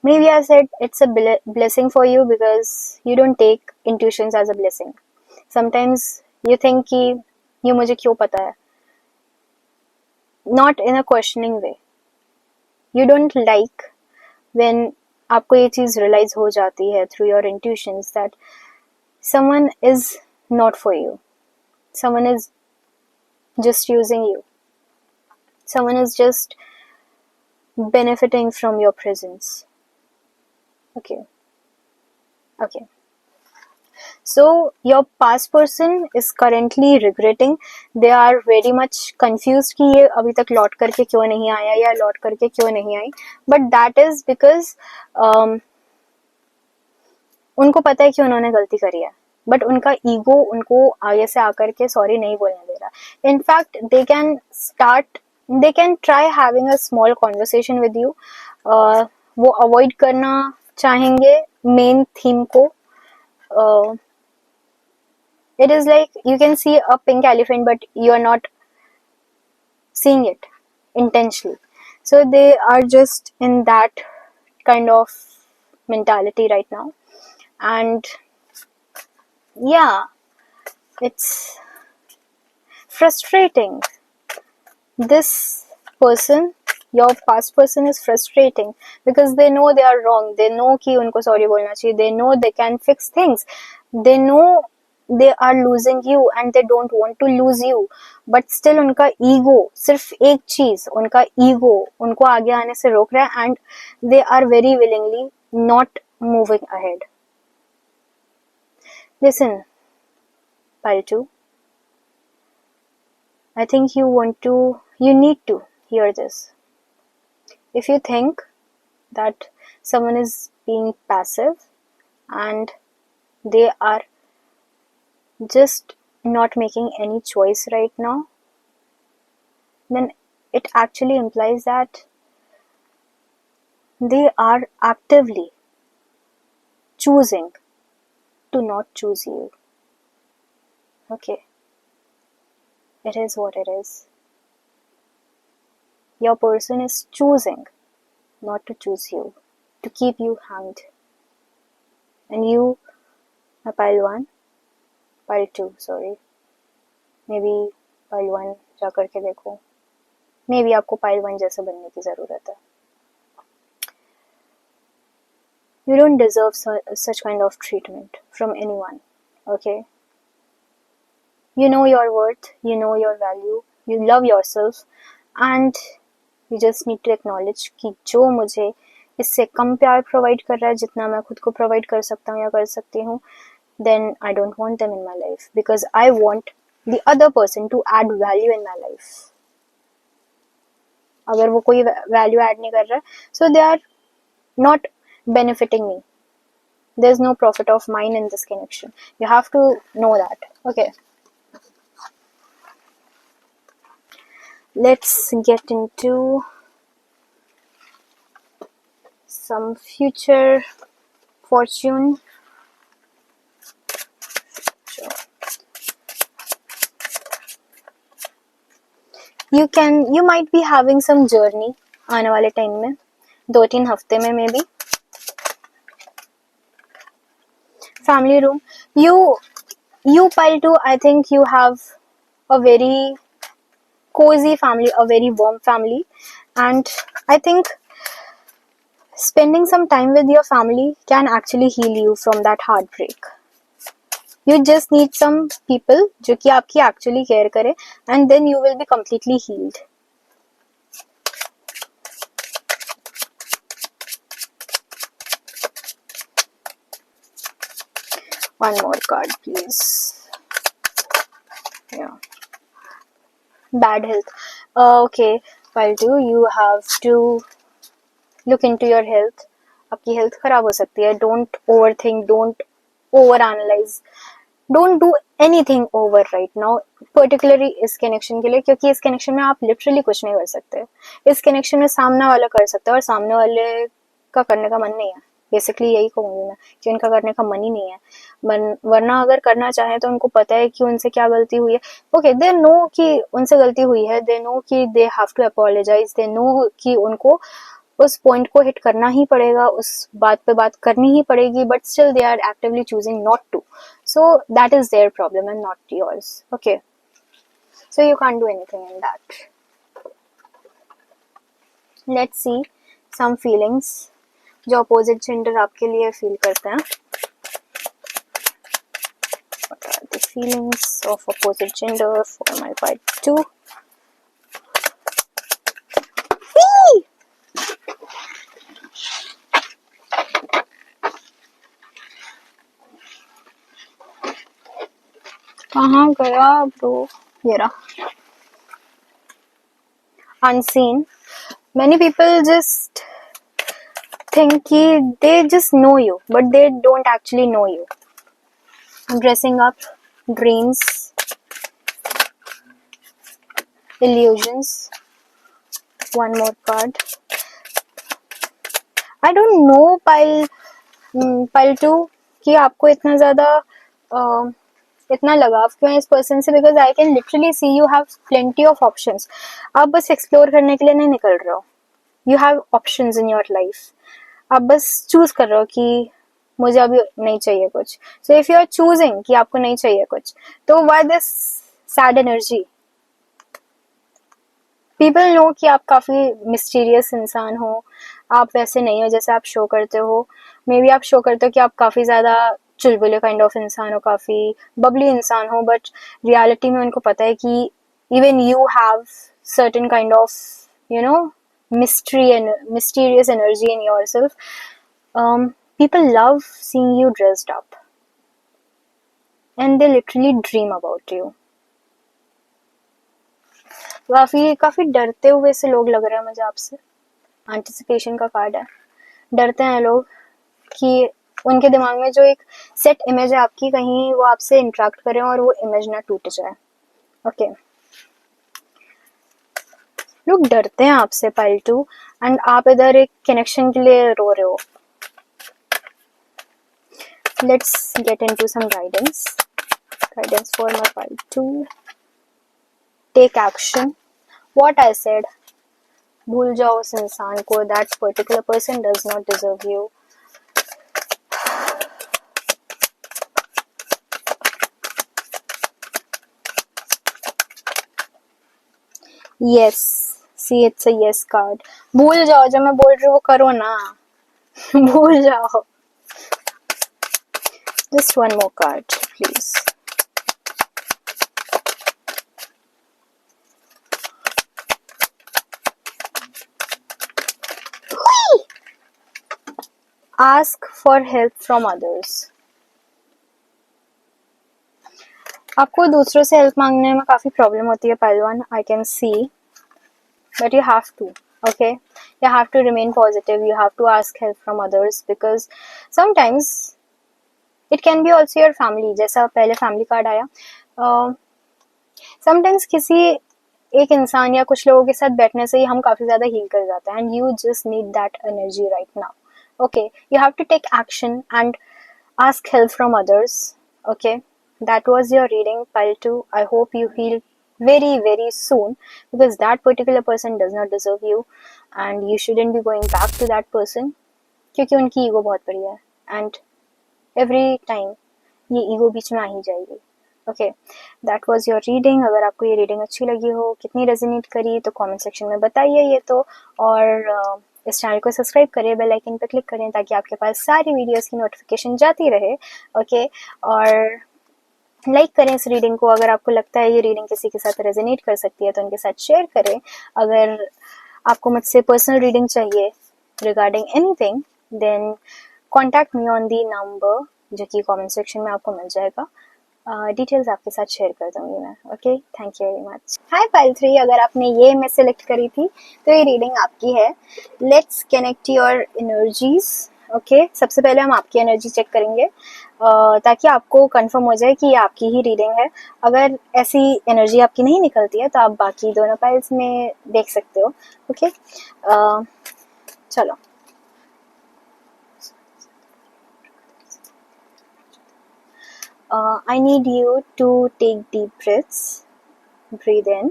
maybe I said it's a blessing for you because you don't take intuitions as a blessing. Sometimes you think कि ये मुझे क्यों पता है, not in a questioning way. You don't like when आपको ये चीज़ realize हो जाती है through your intuitions that someone is not for you, someone is just using you, someone is just benefiting from your presence. Okay. So your past person is currently regretting. They are very much confused कि ये अभी तक लौट करके क्यों नहीं आया या लौट करके क्यों नहीं आई. But that is because उनको पता है कि उन्होंने गलती करी है, बट उनका ईगो उनको आगे से आकर के सॉरी नहीं बोलने दे रहा. In fact they can try having a small conversation with you. वो अवॉइड करना चाहेंगे मेन थीम को. It is like you can see a pink elephant but you are not seeing it intentionally. So they are just in that kind of mentality right now, and yeah, it's frustrating. This person, your past person, is frustrating because they know they are wrong. They know कि उनको sorry बोलना चाहिए. They know they can fix things. They know they are losing you and they don't want to lose you, but still उनका ego, सिर्फ एक चीज, उनका ego उनको आगे आने से रोक रहा है and they are very willingly not moving ahead. Listen, pile 2, I think you need to hear this. If you think that someone is being passive and they are just not making any choice right now, then it actually implies that they are actively choosing to not choose you. Okay, it is what it is. Your person is choosing not to choose you, to keep you hanged, and you are pile 1, pile 2, sorry, maybe pile 1 जा करके देखो, maybe आपको pile 1 जैसे बनने की ज़रूरत है. You don't deserve such kind of treatment from anyone, okay? You know your worth, you know your value, you love yourself, and you just need to acknowledge कि जो मुझे इससे कम प्यार प्रोवाइड कर रहा है जितना मैं खुद को प्रोवाइड कर सकता हूँ या कर सकती हूँ, then I don't want them in my life because I want the other person to add value in my life. अगर वो कोई वैल्यू ऐड नहीं कर रहा है, so they are not benefiting me. There's no profit of mine in this connection. You have to know that. Okay. Let's get into some future fortune you might be having some journey आने वाले टाइम में, 2-3 हफ्ते में may be. Family room, you pile too, I think you have a very cozy family, a very warm family, and I think spending some time with your family can actually heal you from that heartbreak. You just need some people जो कि आपकी actually care करे, and then you will be completely healed. One more card, please. Yeah. Bad health. Okay, pile 2, you have to look into your health. आपकी health खराब हो सकती है. Don't overthink, don't overanalyze. Don't do anything over right now, particularly इस कनेक्शन के लिए, क्योंकि इस कनेक्शन में आप लिटरली कुछ नहीं कर सकते. इस कनेक्शन में सामने वाला कर सकता है और सामने वाले का करने का मन नहीं है. बेसिकली यही कहूंगी मैं कि उनका करने का मन ही नहीं है. वरना अगर करना चाहे तो उनको पता है कि उनसे क्या गलती हुई है. ओके, दे नो कि उनसे गलती हुई है, दे नो कि they have to apologise, they know कि उनको उस पॉइंट को हिट करना ही पड़ेगा, उस बात पे बात करनी ही पड़ेगी, but still they are actively choosing not to. So that is their problem and not yours. Okay, so you can't do anything in that. Let's see some feelings जो opposite gender आपके लिए feel करते हैं. What are the feelings of opposite gender for my part 2? कहाँ गया ब्रो? ये रहा. Unseen. Many people just think कि they just know you, but they don't actually know you. Dressing up, dreams, illusions. One more card. I don't know pile 2 कि आपको इतना ज़्यादा इतना लगाव क्यों है इस पर्सन से, because I can literally see you have plenty of options. आप बस एक्सप्लोर करने के लिए नहीं निकल रहे हो. You have options in your life. आप बस चूज कर रहे हो कि मुझे अभी नहीं चाहिए कुछ. So if you are choosing कि आपको नहीं चाहिए कुछ, तो why this sad energy? People know कि आप काफी मिस्टीरियस इंसान हो. आप वैसे नहीं हो जैसे आप शो करते हो. मे बी आप शो करते हो कि आप काफी ज्यादा चुलबुले काइंड ऑफ इंसान हो, काफी बबली इंसान हो, बट रियलिटी में उनको पता है कि even you have certain kind of you know mystery and mysterious energy in yourself. People love seeing you dressed up and they literally dream about you. काफी डरते हुए से लोग लग रहे हैं मुझे आपसे. एंटिसिपेशन का कार्ड है. डरते हैं लोग कि उनके दिमाग में जो एक सेट इमेज है आपकी, कहीं वो आपसे इंटरेक्ट करें और वो इमेज ना टूट जाए. ओके, लोग डरते हैं आपसे पाइल 2, एंड आप इधर एक कनेक्शन के लिए रो रहे हो. Let's get into some guidance for my pile 2. Take action. What I said. भूल जाओ उस इंसान को. That particular person does not deserve you. Yes, see it's a yes card. भूल जाओ, जब मैं बोल रही हूँ वो करो ना. भूल जाओ. Just one more card, please. Ask for help from others. आपको दूसरों से हेल्प मांगने में काफी प्रॉब्लम होती है पहलवान. I can see, but you have to. Okay, you have to remain positive. You have to ask help from others because sometimes it can be also your family. जैसा पहले फैमिली कार्ड आया, sometimes किसी एक इंसान या कुछ लोगों के साथ बैठने से ही हम काफी ज्यादा हील कर जाते हैं. And you just need that energy right now. Okay, you have to take action and ask help from others. Okay, that was your reading, pile 2. I hope you feel very soon, because that particular person does not deserve you and you shouldn't be going back to that person, क्योंकि उनकी ईगो बहुत बड़ी है एंड एवरी टाइम ये ईगो बीच में आ ही जाएगी. Okay, that was your reading. अगर आपको ये रीडिंग अच्छी लगी हो, कितनी रेजोनेट करी, तो कमेंट सेक्शन में बताइए ये तो. और इस चैनल को सब्सक्राइब करें, बेल आइकन पर क्लिक करें ताकि आपके पास सारी वीडियोस की नोटिफिकेशन जाती रहे. ओके, और लाइक करें इस रीडिंग को. अगर आपको लगता है ये रीडिंग किसी के साथ रेजोनेट कर सकती है तो उनके साथ शेयर करें. अगर आपको मुझसे पर्सनल रीडिंग चाहिए regarding anything, then contact me on the number जो कि कमेंट सेक्शन में आपको मिल जाएगा. डिटेल्स आपके साथ शेयर कर दूंगी मैं. Okay, thank you very much. Hi pile 3, अगर आपने ये मैं सेलेक्ट करी थी तो ये रीडिंग आपकी है. Let's connect your energies. Okay, सबसे पहले हम आपकी एनर्जी चेक करेंगे ताकि आपको कंफर्म हो जाए कि ये आपकी ही रीडिंग है. अगर ऐसी एनर्जी आपकी नहीं निकलती है तो आप बाकी दोनों पाइल्स में देख सकते हो. ओके, चलो. I need you to take deep breaths. Breathe in,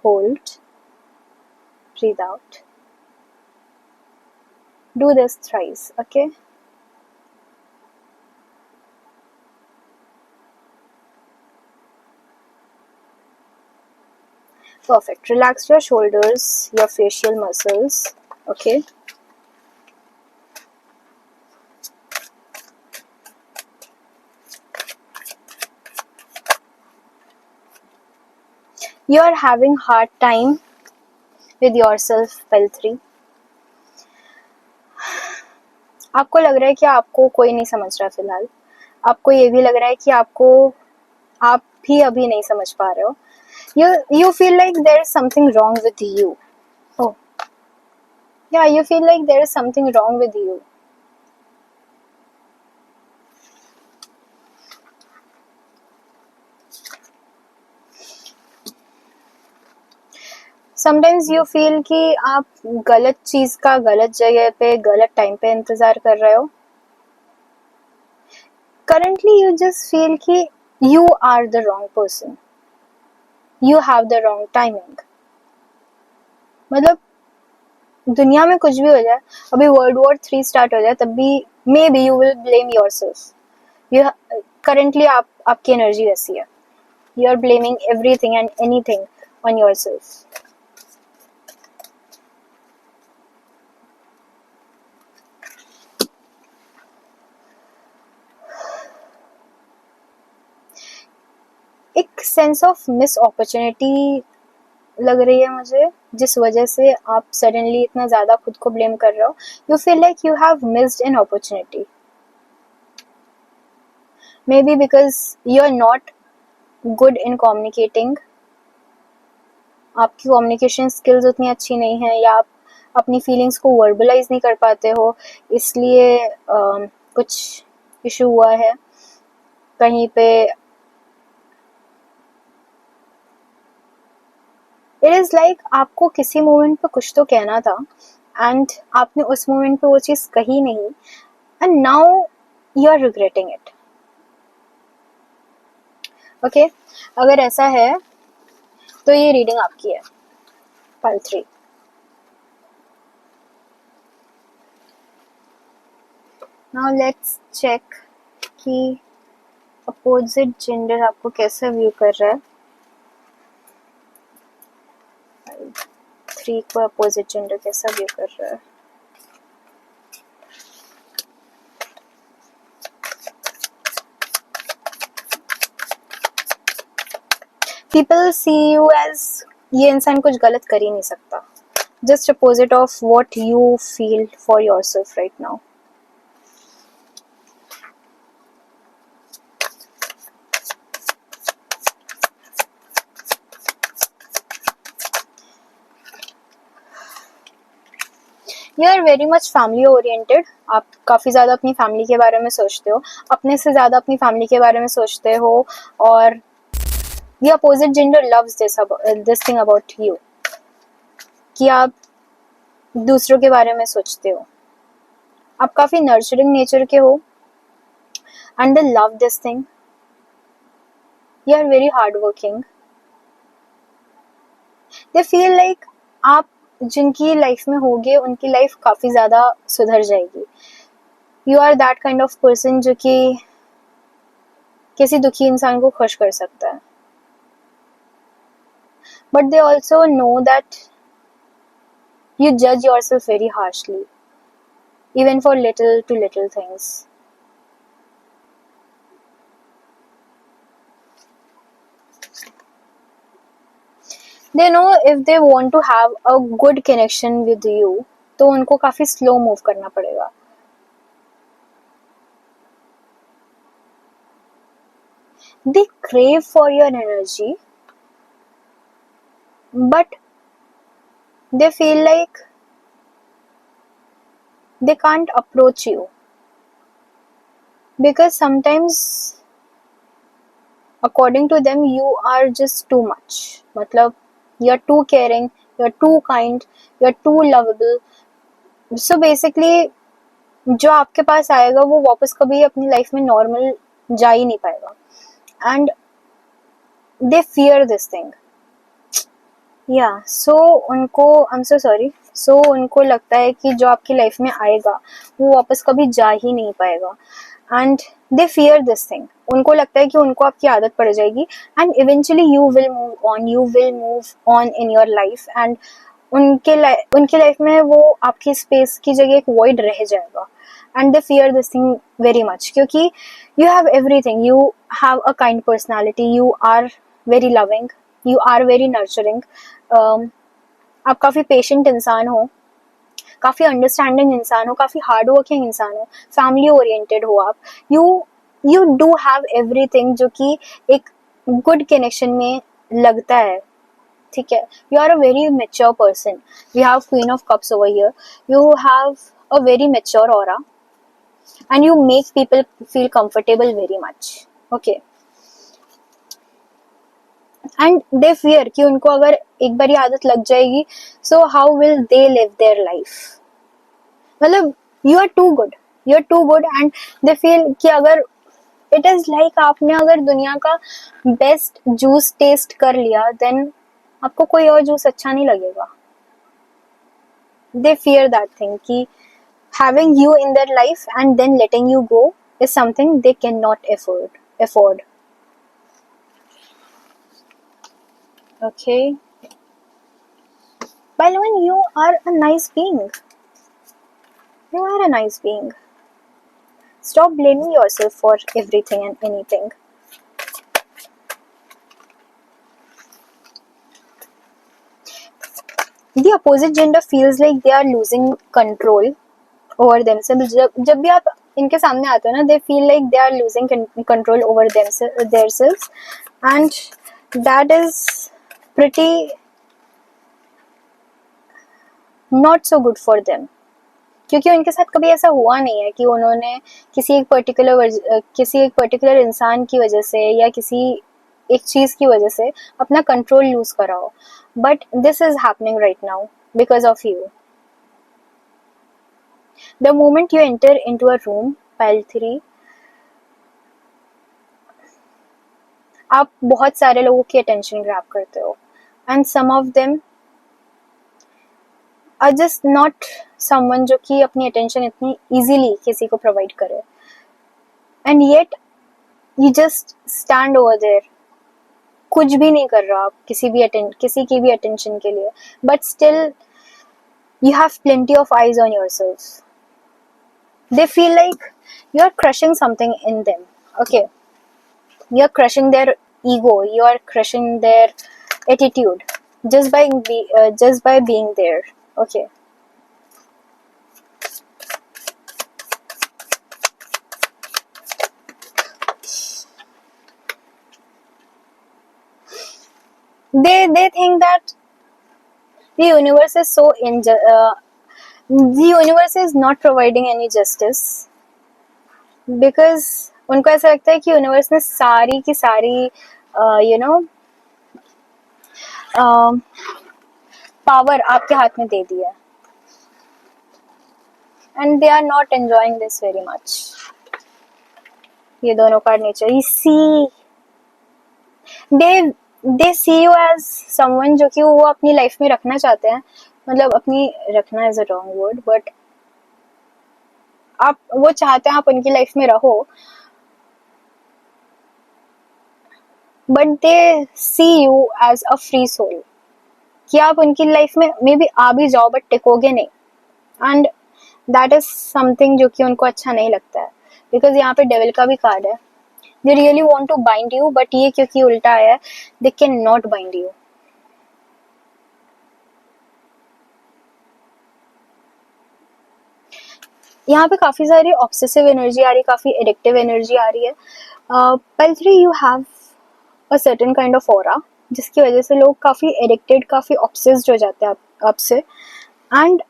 hold, breathe out. Do this thrice, okay? Perfect. Relax your shoulders, your facial muscles, okay? You are having hard time with yourself, Pile 3. आपको लग रहा है कि आपको कोई नहीं समझ रहा फिलहाल. आपको ये भी लग रहा है कि आप भी अभी नहीं समझ पा रहे हो. You feel like there is something wrong with you. Oh, yeah, you feel like there is something wrong with you. Sometimes you feel कि आप गलत चीज का गलत जगह पे गलत टाइम पे इंतजार कर रहे हो. करंटली यू जस्ट फील कि you are the wrong person, you have the wrong timing. मतलब दुनिया में कुछ भी हो जाए, अभी वर्ल्ड वॉर 3 स्टार्ट हो जाए, तब भी maybe you will blame yourself. You currently आपकी एनर्जी वैसी है. You are blaming everything and anything on yourself. एक सेंस ऑफ मिस अपॉर्चुनिटी लग रही है मुझे, जिस वजह से आप सडनली इतना ज्यादा खुद को ब्लेम कर रहे हो. You feel like you have missed an opportunity, maybe because you are not good in communicating. आपकी कम्युनिकेशन स्किल्स उतनी अच्छी नहीं है, या आप अपनी फीलिंग्स को वर्बलाइज नहीं कर पाते हो, इसलिए कुछ इशू हुआ है कहीं पे. इट इज लाइक आपको किसी मोमेंट पे कुछ तो कहना था एंड आपने उस मोमेंट पे वो चीज कही नहीं, and now you are regretting it. Okay, अगर ऐसा है तो ये रीडिंग आपकी है, पाइल 3. नाउ लेट्स चेक कि अपोजिट जेंडर आपको कैसे व्यू कर रहा है. 3 को अपोजिट जेंडर कैसा व्यू कर रहा है. पीपल सी यू एज, ये इंसान कुछ गलत कर ही नहीं सकता. Just opposite of what you feel for yourself right now. You are very much family oriented. आप काफ़ी ज़्यादा अपनी फैमिली के बारे में सोचते हो, अपने से ज़्यादा अपनी फैमिली के बारे में सोचते हो. और the opposite gender loves this thing about you कि आप दूसरों के बारे में सोचते हो. आप काफ़ी नर्चरिंग नेचर के हो and they love this thing. You are very hardworking. They feel like आप जिनकी लाइफ में होगे उनकी लाइफ काफी ज्यादा सुधर जाएगी. You are that kind of person जो कि किसी दुखी इंसान को खुश कर सकता है. But they also know that you judge yourself very harshly, even for little to little things. They know if they want to have a good connection with you, तो उनको काफी slow move करना पड़ेगा. They crave for your energy, but they feel like they can't approach you because sometimes according to them you are just too much. मतलब you're too caring, you're too kind, you're too lovable. So basically जो आपके पास आएगा वो वापस कभी अपनी लाइफ में नॉर्मल जा ही नहीं पाएगा. And they fear this thing. या सो उनको आई एम सो सॉरी. सो उनको लगता है कि जो आपकी लाइफ में आएगा वो वापस कभी जा ही नहीं पाएगा. And they fear this thing. उनको लगता है कि उनको आपकी आदत पड़ जाएगी and eventually you will move on in your life. And उनके लाइफ में वो आपकी स्पेस की जगह एक वॉइड रह जाएगा. And they fear this thing very much क्योंकि you have everything. You have a kind personality, you are very loving, you are very nurturing. आप काफ़ी पेशेंट इंसान हो, काफ़ी अंडरस्टैंडिंग इंसान हो, काफ़ी हार्ड वर्किंग इंसान हो, फैमिली ओरिएंटेड हो आप. यू डू हैव एवरीथिंग जो कि एक गुड कनेक्शन में लगता है. ठीक है. You are a very mature person. We have queen of cups over here. You have a very mature aura and you make people feel comfortable very much. Okay. And they fear कि उनको अगर एक बारी आदत लग जाएगी so how will they live their life. मतलब you are too good and they feel कि अगर it is like आपने अगर दुनिया का बेस्ट जूस टेस्ट कर लिया then आपको कोई और जूस अच्छा नहीं लगेगा. They fear that thing कि having you in their life and then letting you go is something they cannot afford. Okay. But when you are a nice being, stop blaming yourself for everything and anything. The opposite gender feels like they are losing control over themselves. जब भी आप इनके सामने आते हो ना, they feel like they are losing control over themselves and that is pretty not so good for them. क्योंकि उनके साथ कभी ऐसा हुआ नहीं है कि उन्होंने किसी एक पर्टिकुलर इंसान की वजह से या किसी एक चीज की वजह से अपना कंट्रोल लूज करा हो. But this is happening right now because of you. The moment you enter into a room, pile 3, आप बहुत सारे लोगों की अटेंशन ग्रैब करते हो and some of them are just not someone जो कि अपनी अटेंशन इतनी इजीली किसी को प्रोवाइड करे. And yet you just stand over there, कुछ भी नहीं कर रहा आप किसी की भी अटेंशन के लिए, but still you have plenty of eyes on yourself. They feel like you are crushing something in them. Okay. You are crushing their ego, you are crushing their attitude just by being there. Okay. They think that the universe is the universe is not providing any justice because उनको ऐसा लगता है कि यूनिवर्स ने सारी की सारी पावर आपके हाथ में दे दिया and they are not enjoying this very much. ये दोनों का nature. See they see you as someone जो कि वो अपनी लाइफ में रखना चाहते हैं, मतलब अपनी, रखना is a wrong word, but आप वो चाहते हैं आप उनकी लाइफ में रहो, but they see you as a free soul, कि आप उनकी लाइफ में मे बी आ भी जाओ बट टिकोगे नहीं, एंड दैट इज समथिंग जो कि उनको अच्छा नहीं लगता है, बिकॉज यहाँ पे डेविल का भी कार्ड है। They really want to bind you, but ये क्योंकि उल्टा आया है, they can not bind you. यहाँ पे काफी सारी ऑब्सेसिव एनर्जी आ रही है, काफी एडिक्टिव एनर्जी आ रही है। पल 3 you have a certain kind of aura, जिसकी वजह से लोग काफी एडिक्टेड, काफी ऑब्सेस्ड हो जाते हैं आपसे, and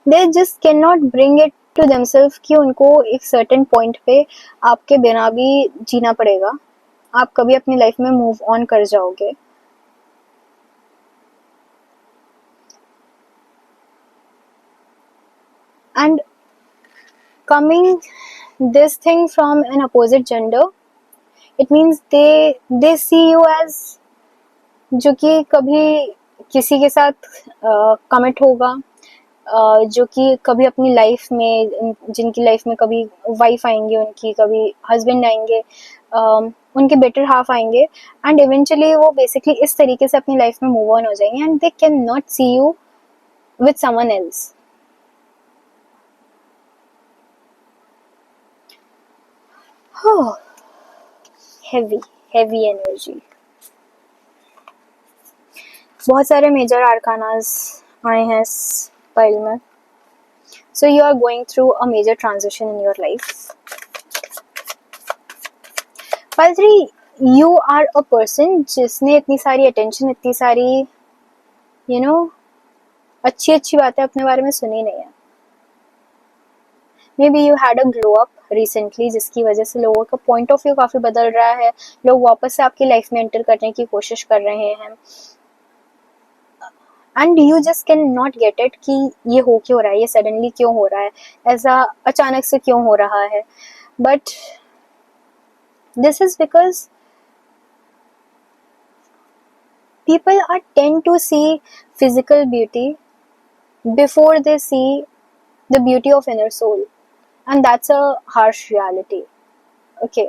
they just can not bring it to themselves कि उनको एक सर्टेन पॉइंट पे आपके बिना भी जीना पड़ेगा, आप कभी अपनी लाइफ में मूव ऑन कर जाओगे। And coming this thing from an opposite gender, it means they see you as जो कि कभी किसी के साथ कमिट होगा, जो कि कभी अपनी लाइफ में, जिनकी लाइफ में कभी वाइफ आएंगे, उनकी कभी हस्बैंड आएंगे, उनके बेटर हाफ आएंगे, एंड इवेंचुअली वो बेसिकली इस तरीके से अपनी लाइफ में मूव ऑन हो जाएंगे, and they can not see you with someone else. Heavy heavy energy. बहुत सारे मेजर आर्कानास आए हैं इस फाइल में। So you are going through a major transition in your life. Pile 3, you are a person जिसने इतनी सारी अटेंशन, इतनी सारी अच्छी अच्छी बातें अपने बारे में सुनी नहीं है। May be you had a glow up recently, जिसकी वजह से लोगों का पॉइंट ऑफ व्यू काफी बदल रहा है, लोग वापस से आपकी लाइफ में एंटर करने की कोशिश कर रहे हैं, and you just can not get it कि ये हो क्यों रहा है, ये सडनली क्यों हो रहा है, ऐसा अचानक से क्यों हो रहा है। But this is because people are tend to see physical beauty before they see the beauty of inner soul, and that's a harsh reality. Okay,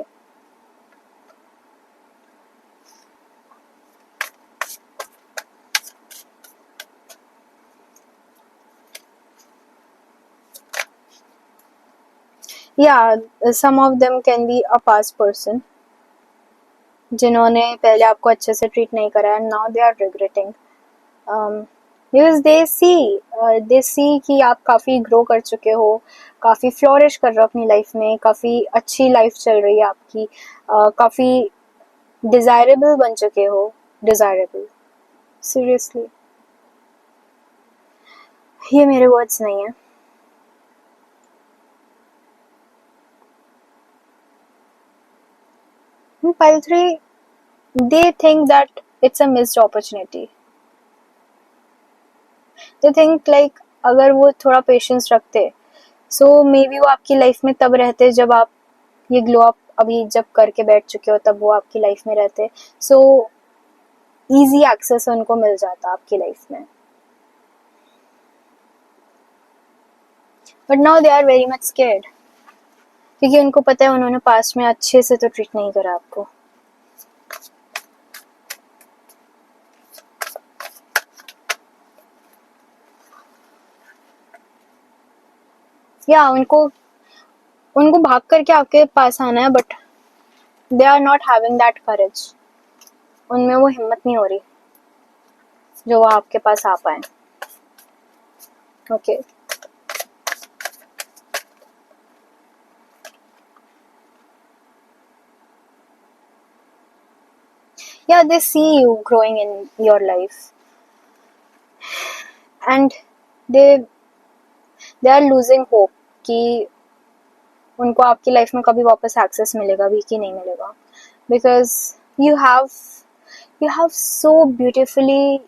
yeah, some of them can be a past person जिन्होंने पहले आपको अच्छे से ट्रीट नहीं करा, and now they are regretting, because they see कि आप काफ़ी ग्रो कर चुके हो, काफ़ी फ्लोरिश कर रहे हो अपनी लाइफ में, काफ़ी अच्छी लाइफ चल रही है आपकी, काफ़ी डिज़ायरेबल बन चुके हो, डिज़ायरेबल, सीरियसली ये मेरे वर्ड्स नहीं है। Pile 3, they think that it's a missed opportunity. They think like अगर वो थोड़ा पेशेंस रखते, सो मे बी वो आपकी लाइफ में तब रहते जब आप ये ग्लो अप अभी जब करके बैठ चुके हो, तब वो आपकी लाइफ में रहते, सो इजी एक्सेस उनको मिल जाता आपकी लाइफ में। But now they are very much scared, क्योंकि उनको पता है उन्होंने पास्ट में अच्छे से तो ट्रीट नहीं करा आपको। या उनको भाग करके आपके पास आना है, but they are not having that courage, उनमें वो हिम्मत नहीं हो रही जो वो आपके पास आ पाए। Okay, yeah, they see you growing in your life, and they are losing hope कि उनको आपकी लाइफ में कभी वापस एक्सेस मिलेगा भी कि नहीं मिलेगा, because you have so beautifully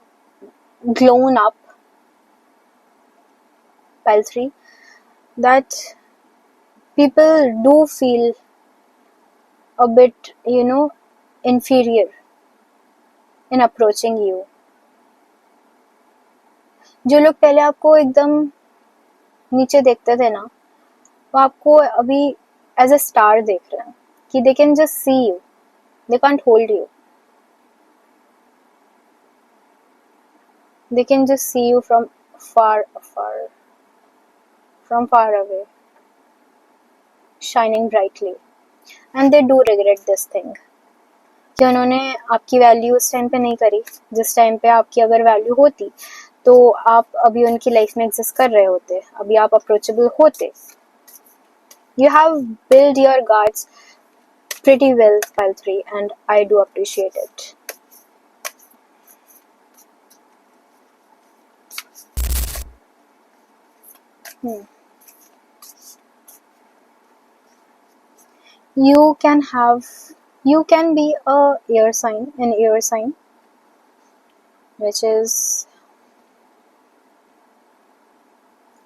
grown up, Pile 3, that people do feel a bit inferior in approaching you. जो लोग पहले आपको एकदम नीचे देखते थे ना, वो आपको अभी एज अ स्टार देख रहे हैं कि they can just see you, they can't hold you, they can just see you from far away, shining brightly, and they do regret this thing कि उन्होंने आपकी वैल्यू उस टाइम पे नहीं करी जिस टाइम पे आपकी अगर वैल्यू होती तो आप अभी उनकी लाइफ में एग्जिस्ट कर रहे होते, अभी आप अप्रोचेबल होते. You have built your guards pretty well, Pile 3, and I do appreciate it. You can be an air sign, which is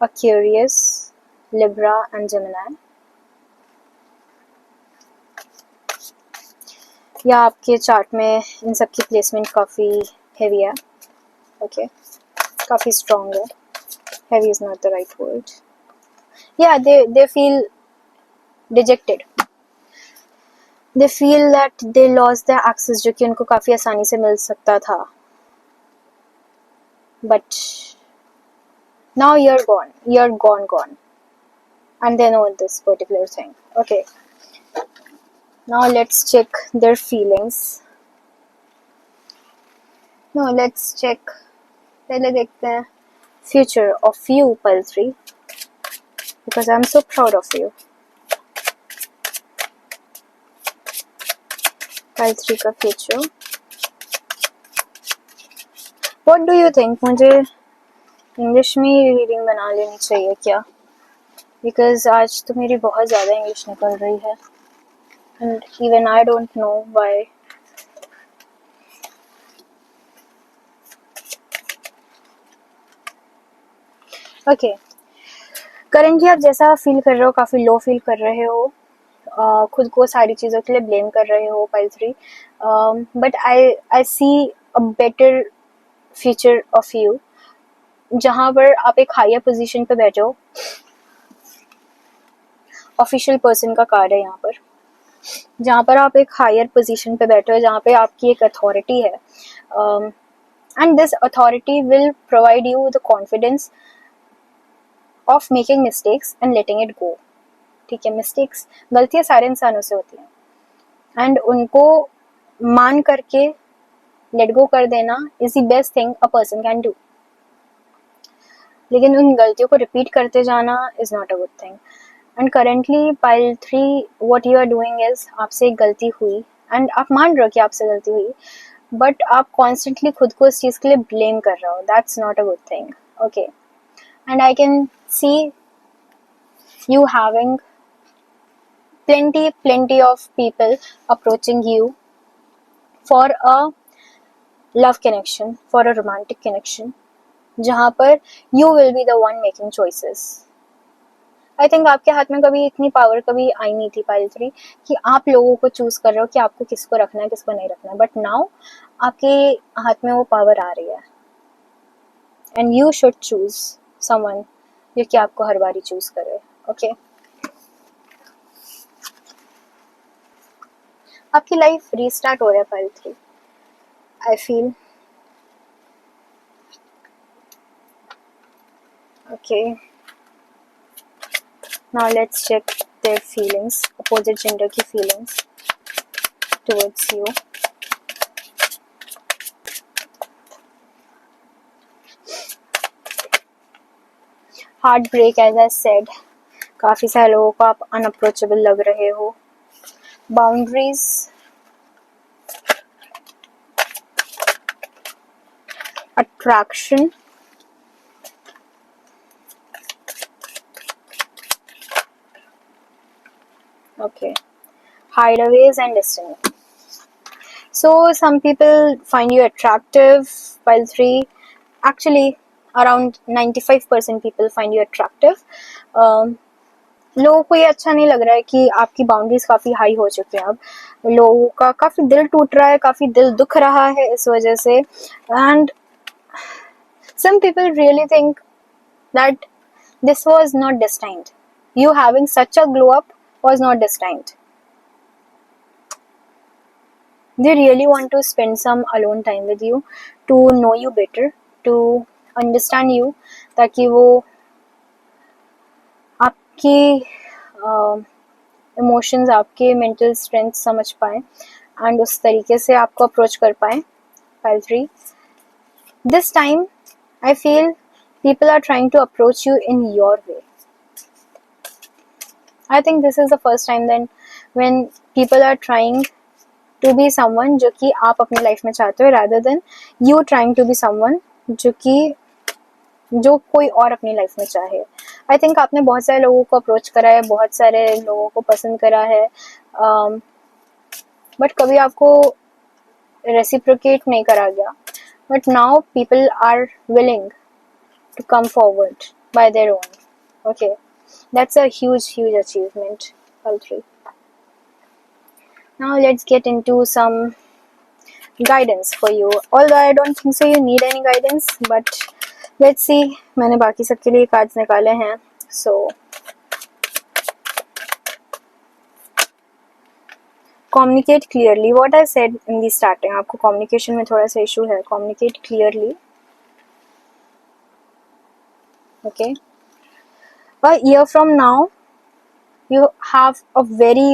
Aquarius, Libra, and Gemini. या आपके चार्ट में इन सब की प्लेसमेंट काफ़ी हेवी है. ओके, काफ़ी स्ट्रॉन्ग है. Heavy is not the right word. या they feel dejected, they feel that they lost the access जो कि उनको काफ़ी आसानी से मिल सकता था. But now you're gone, and they know this particular thing. Okay, now let's check their feelings. No, let's check. पहले देखते हैं future of you, Pile 3, because I'm so proud of you. Pile 3 का future. What do you think? मुझे इंग्लिश में रीडिंग बना लेनी चाहिए क्या? बिकॉज आज तो मेरी बहुत ज़्यादा इंग्लिश निकल रही है, and even I don't know why. Okay, currently आप जैसा फील कर रहे हो, काफ़ी लो फील कर रहे हो, खुद को सारी चीज़ों के लिए ब्लेम कर रहे हो, Pile 3. But I see a better future of you, जहाँ पर आप एक हायर पोजीशन पे बैठे हो. ऑफिशियल पर्सन का कार्ड है यहाँ पर, जहाँ पर आप एक हायर पोजीशन पे बैठे हो, जहाँ पे आपकी एक अथॉरिटी है, and this authority will provide you the confidence of making mistakes and letting it go. ठीक है, मिस्टेक्स, गलतियाँ सारे इंसानों से होती हैं, एंड उनको मान करके लेट गो कर देना is the best thing a person can do. लेकिन उन गलतियों को रिपीट करते जाना is not a good thing. And currently Pile 3, what you are doing is, आपसे एक गलती हुई एंड आप मान रहे हो कि आपसे गलती हुई, बट आप कॉन्स्टेंटली खुद को इस चीज़ के लिए ब्लेम कर रहे हो. That's not a good thing. Okay, and I can C you having plenty of people approaching you for a love connection, for a romantic connection, जहाँ पर you will be the one making choices. I think आपके हाथ में कभी इतनी पावर कभी आई नहीं थी Pile 3 कि आप लोगों को चूज कर रहे हो कि आपको किसको रखना है, किसको नहीं रखना है, बट नाउ आपके हाथ में वो पावर आ रही है, and you should choose someone जो कि आपको हर बारी चूज करे. ओके, आपकी लाइफ रीस्टार्ट हो रहा है Pile 3, I feel. Okay, now let's check their feelings, opposite gender की feelings towards you. Heartbreak, as I said, काफ़ी सारे लोगों को आप unapproachable लग रहे हो. Boundaries, attraction, okay, hideaways and destiny. So some people find you attractive, Pile 3. Actually, around 95% people find you attractive. लोगों को ये अच्छा नहीं लग रहा है कि आपकी बाउंड्रीज काफ़ी हाई हो चुकी हैं। अब लोगों का काफ़ी दिल टूट रहा है, काफ़ी दिल दुख रहा है इस वजह से। And some people really think that this was not destined. You having such a glow up was not destined. They really want to spend some alone time with you, to know you better, to understand you, ताकि वो आपकी इमोशंस, आपके मेंटल स्ट्रेंथ समझ पाए एंड उस तरीके से आपको अप्रोच कर पाए. File 3. This time, I feel people are trying to approach you in your way. I think this is the first time then when people are trying to be someone जो कि आप अपनी लाइफ में चाहते हो, rather than you trying to be someone जो कोई और अपनी लाइफ में चाहे. आई थिंक आपने बहुत सारे लोगों को अप्रोच करा है, बहुत सारे लोगों को पसंद करा है, बट कभी आपको रेसिप्रोकेट नहीं करा गया. But now people are willing to come forward by their own. Okay, that's a huge achievement. All 3. Now let's get into some guidance for you. Although I don't think so you need any guidance, but let's see. मैंने बाकी सबके लिए कार्ड्स निकाले हैं. So communicate clearly. What I said in the starting, आपको communication में थोड़ा सा issue है. Communicate clearly. Okay, a year from now you have a very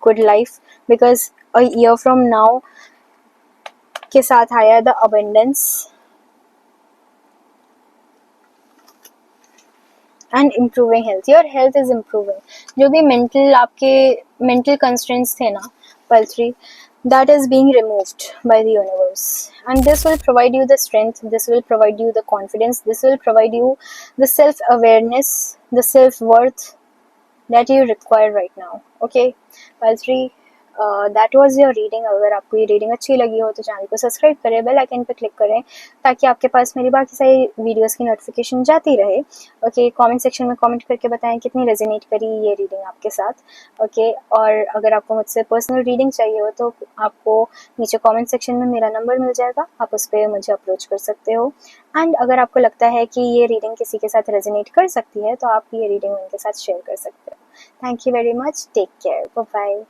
good life, because a year from now के साथ आया the abundance and improving health. Your health is improving. जो भी आपके mental constraints थे ना, Pile 3, that is being removed by the universe, and this will provide you the strength, this will provide you the confidence, this will provide you the self-awareness, the self-worth that you require right now. Okay, Pile 3, that was your reading. अगर आपको ये रीडिंग अच्छी लगी हो तो चैनल को सब्सक्राइब करें, बेल आइकन पर क्लिक करें, ताकि आपके पास मेरी बाकी सारी वीडियोस की नोटिफिकेशन जाती रहे. ओके, कमेंट सेक्शन में कमेंट करके बताएं कितनी रेजोनेट करी ये रीडिंग आपके साथ. ओके, और अगर आपको मुझसे पर्सनल रीडिंग चाहिए हो तो आपको नीचे कमेंट सेक्शन में मेरा नंबर मिल जाएगा, आप उस पर मुझे अप्रोच कर सकते हो. एंड अगर आपको लगता है कि ये रीडिंग किसी के साथ रेजोनेट कर सकती है तो आप ये रीडिंग उनके साथ शेयर कर सकते हो. Thank you very much. Take care. Bye bye.